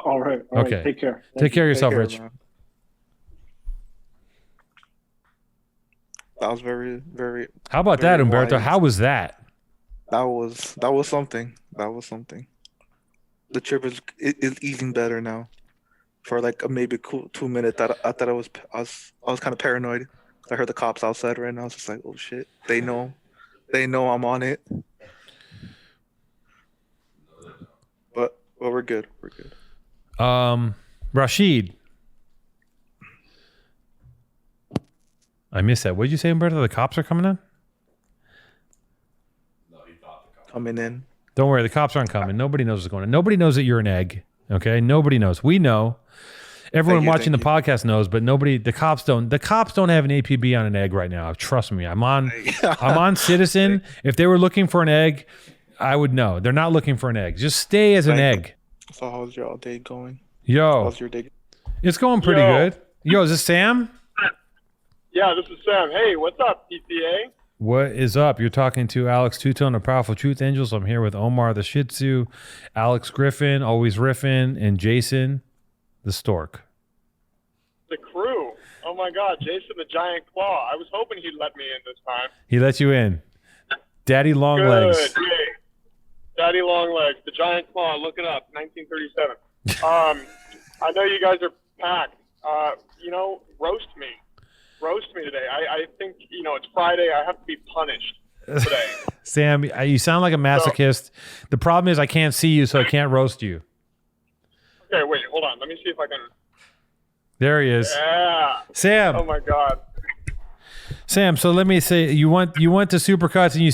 All right. Okay. Take care. Take care of yourself, Rich. Man. That was very, very. How about very that, Humberto? wise. How was that? That was something. The trip is easing better now. For like maybe 2 minutes, I thought I was kind of paranoid. I heard the cops outside right now. I was just like, oh shit, they know I'm on it. But we're good. Rashid. I missed that. What did you say, Humberto? The cops are coming in? Coming in. Don't worry, the cops aren't coming. Nobody knows what's going on. Nobody knows that you're an egg. Okay? Nobody knows. We know. Everyone watching the podcast knows, but nobody. The cops don't have an APB on an egg right now. Trust me. I'm on Citizen. If they were looking for an egg, I would know. They're not looking for an egg. Just stay as an egg. So how's your day going? Yo. How's your day? It's going pretty good. Yo, is this Sam? Yeah, this is Sam. Hey, what's up, PTA? What is up? You're talking to Alex Two-Tone of Powerful Truth Angels. I'm here with Omar the Shih Tzu, Alex Griffin, always riffing, and Jason the Stork. The crew. Oh my God, Jason the Giant Claw. I was hoping he'd let me in this time. He let you in. Daddy Long Good. Legs. Yay. Daddy Long Legs, the Giant Claw. Look it up, 1937. I know you guys are packed. Roast me. Roast me today. I think, it's Friday. I have to be punished today. Sam, you sound like a masochist. The problem is I can't see you, so I can't roast you. Okay, wait, hold on. Let me see if I can. There he is. Yeah. Sam. Oh my God. Sam, so let me say, you went to Supercuts and you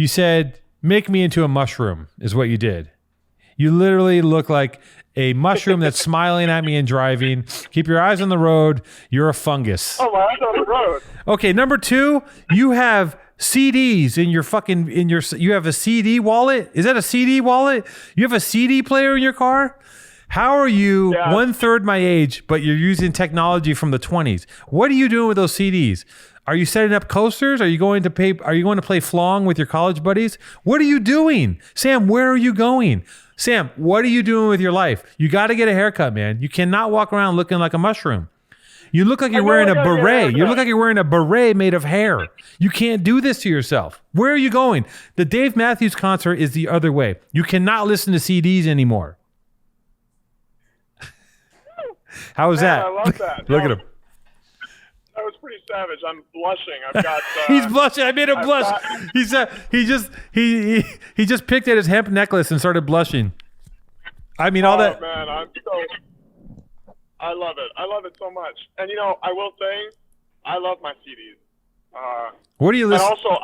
said, make me into a mushroom is what you did. You literally look like a mushroom that's smiling at me and driving. Keep your eyes on the road. You're a fungus. Oh, my eyes on the road. Okay, number 2, you have CDs in your you have a CD wallet? Is that a CD wallet? You have a CD player in your car? How are you 1/3 my age, but you're using technology from the 20s? What are you doing with those CDs? Are you setting up coasters? Are you going to play flong with your college buddies? What are you doing? Sam, where are you going? Sam, what are you doing with your life? You got to get a haircut, man. You cannot walk around looking like a mushroom. You look like you're wearing a beret. You look like you're wearing a beret made of hair. You can't do this to yourself. Where are you going? The Dave Matthews concert is the other way. You cannot listen to CDs anymore. How was that? I love that. Look at him. That was pretty savage. I'm blushing. I've got. He's blushing. I made him blush. He just picked at his hemp necklace and started blushing. I mean, all that. Man, I love it. I love it so much. And I will say, I love my CDs. What do you listen? And also,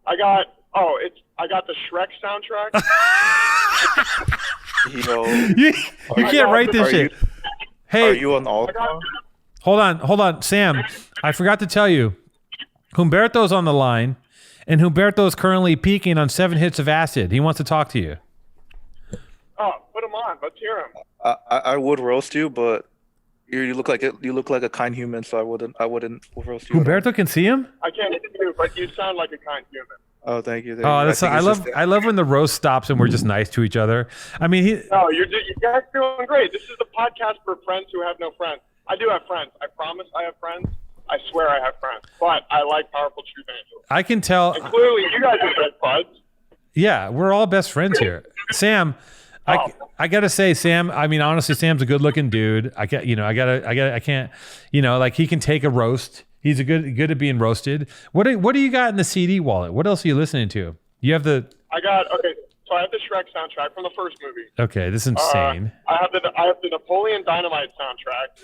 I got the Shrek soundtrack. You can't write this shit. Hey, are you on all? Hold on, Sam. I forgot to tell you, Humberto's on the line, and Humberto's currently peaking on 7 hits of acid. He wants to talk to you. Oh, put him on. Let's hear him. I would roast you, but you look like a kind human, so I wouldn't roast you. Humberto can see him? I can't see you, but you sound like a kind human. Oh, thank you. I love when the roast stops and we're just nice to each other. I mean, you guys are doing great. This is the podcast for friends who have no friends. I do have friends. I promise I have friends. I swear I have friends. But I like powerful truth angels. I can tell. And clearly, you guys are best buds. Yeah, we're all best friends here. Sam, I gotta say, Sam. I mean, honestly, Sam's a good-looking dude. I can't. He can take a roast. He's good at being roasted. What do you got in the CD wallet? What else are you listening to? You have the. So I have the Shrek soundtrack from the first movie. Okay, this is insane. I have the Napoleon Dynamite soundtrack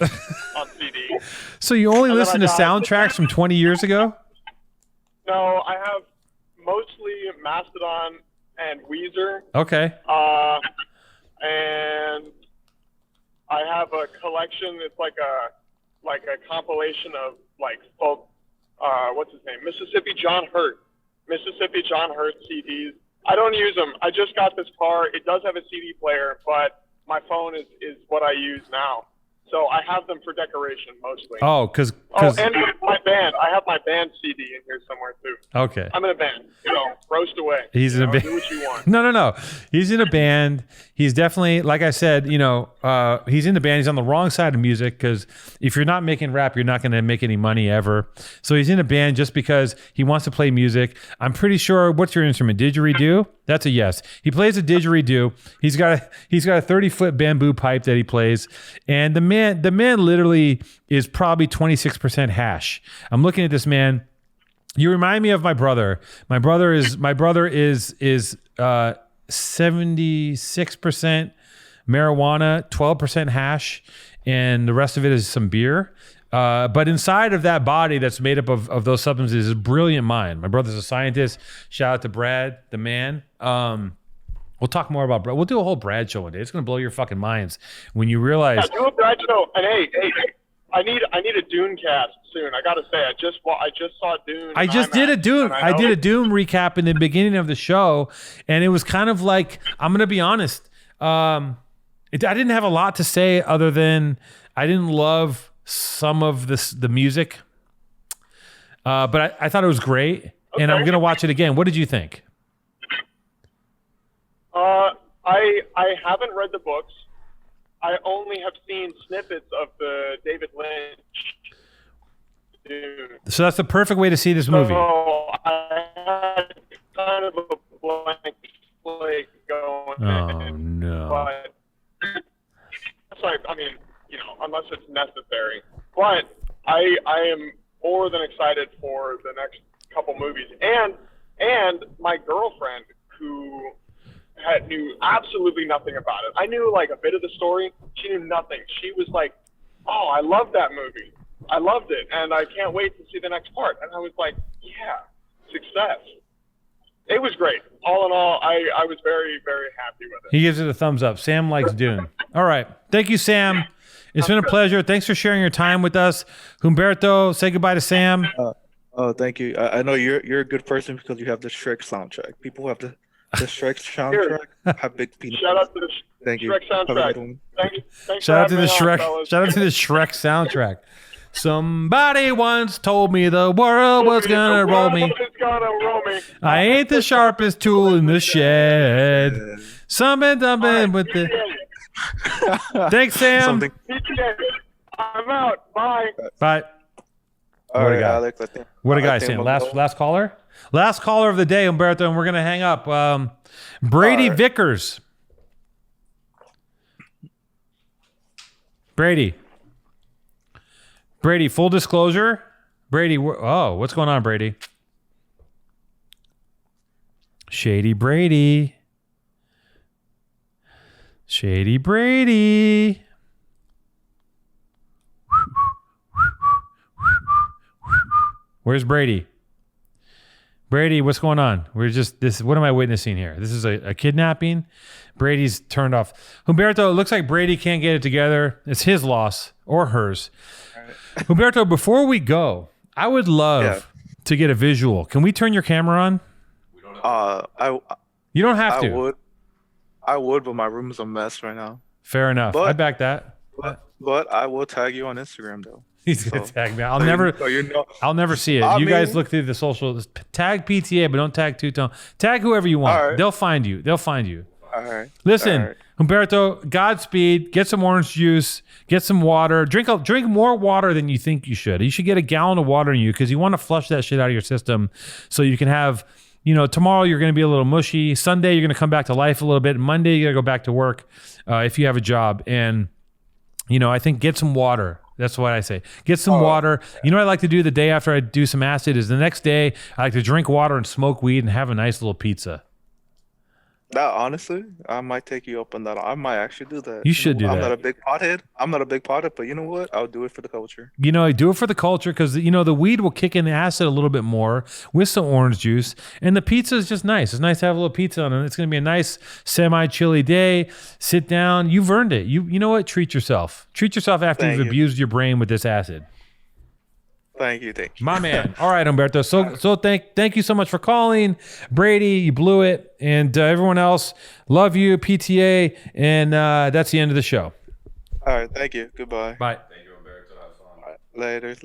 on CD. So you only listen to soundtracks from 20 years ago? No, I have mostly Mastodon and Weezer. Okay. And I have a collection. It's like a compilation of folk. What's his name? Mississippi John Hurt CDs. I don't use them. I just got this car. It does have a CD player, but my phone is what I use now. So I have them for decoration mostly. Oh, because and my band. I have my band CD in here somewhere too. Okay. I'm in a band. Roast away. He's in a band. Do what you want. No. He's in a band. He's definitely, like I said, he's in the band. He's on the wrong side of music because if you're not making rap, you're not going to make any money ever. So he's in a band just because he wants to play music. I'm pretty sure. What's your instrument? Didgeridoo? That's a yes. He plays a didgeridoo. He's got a 30-foot bamboo pipe that he plays, and the man literally is probably 26% hash. I'm looking at this man. You remind me of my brother. My brother is 76% marijuana, 12% hash, and the rest of it is some beer. But inside of that body that's made up of those substances is a brilliant mind. My brother's a scientist. Shout out to Brad, the man. We'll talk more about Brad. We'll do a whole Brad show one day. It's going to blow your fucking minds when you realize. Yeah, do a Brad show. And hey, I need a Dune cast soon. I got to say, I just saw Dune. I did a Dune. I did a Dune recap in the beginning of the show, and it was kind of like, I'm going to be honest. I didn't have a lot to say other than I didn't love some of the music, but I thought it was great, and I'm gonna watch it again. What did you think? I haven't read the books. I only have seen snippets of the David Lynch Dune. So that's the perfect way to see this movie. So I had kind of a blank slate going. Oh no. But sorry, I mean, unless it's necessary. But I am more than excited for the next couple movies. And my girlfriend, who knew absolutely nothing about it. I knew like a bit of the story. She knew nothing. She was like, "Oh, I love that movie. I loved it, and I can't wait to see the next part." And I was like, "Yeah, success." It was great. All in all, I was very, very happy with it. He gives it a thumbs up. Sam likes Dune. All right. Thank you, Sam. It's been a pleasure. Thanks for sharing your time with us. Humberto, say goodbye to Sam. Oh, thank you. I know you're a good person because you have the Shrek soundtrack. People who have the Shrek soundtrack have big penis. Shout out to the Thank you. Shrek soundtrack. Thanks Shout out to for the having me on, Shrek. fellas. Shout out to the Shrek soundtrack. Somebody once told me the world was gonna roll me. It's gonna roll me. I ain't the sharpest tool in the shed. Something with the. Thanks, Sam. Something. PTA, I'm out. Bye. Bye. All What a right, guy. Alex. I think. What a guy, I think Sam. I'm Last caller. Last caller of the day, Humberto, and we're gonna hang up. Brady All right. Vickers. Brady, full disclosure. Brady, what's going on, Brady? Shady Brady. Where's Brady? Brady, what's going on? What am I witnessing here? This is a kidnapping. Brady's turned off. Humberto, it looks like Brady can't get it together. It's his loss or hers. Right. Humberto, before we go, I would love to get a visual. Can we turn your camera on? You don't have to. I would, but my room is a mess right now. Fair enough. I back that. But I will tag you on Instagram though. He's gonna tag me. I'll never see it. You guys look through the social. Tag PTA, but don't tag Two Tone. Tag whoever you want. Right. They'll find you. All right. Listen, all right. Humberto, Godspeed. Get some orange juice. Get some water. Drink more water than you think you should. You should get a gallon of water in you because you want to flush that shit out of your system so you can have. Tomorrow you're going to be a little mushy. Sunday you're going to come back to life a little bit. Monday you got to go back to work if you have a job. And I think get some water. That's what I say. Get some water. You know what I like to do the day after I do some acid is the next day I like to drink water and smoke weed and have a nice little pizza. That honestly, I might take you up on that. I might actually do that. You should do that. I'm not a big pothead, but you know what? I'll do it for the culture. Do it for the culture because the weed will kick in the acid a little bit more with some orange juice, and the pizza is just nice. It's nice to have a little pizza on it. It's going to be a nice semi-chilly day. Sit down. You've earned it. You know what? Treat yourself. Treat yourself after you've abused your brain with this acid. Thank you. My man. All right, Humberto. So thank you so much for calling. Brady, you blew it. And everyone else, love you, PTA. And that's the end of the show. All right. Thank you. Goodbye. Bye. Thank you, Humberto. Have fun. All right. Laters.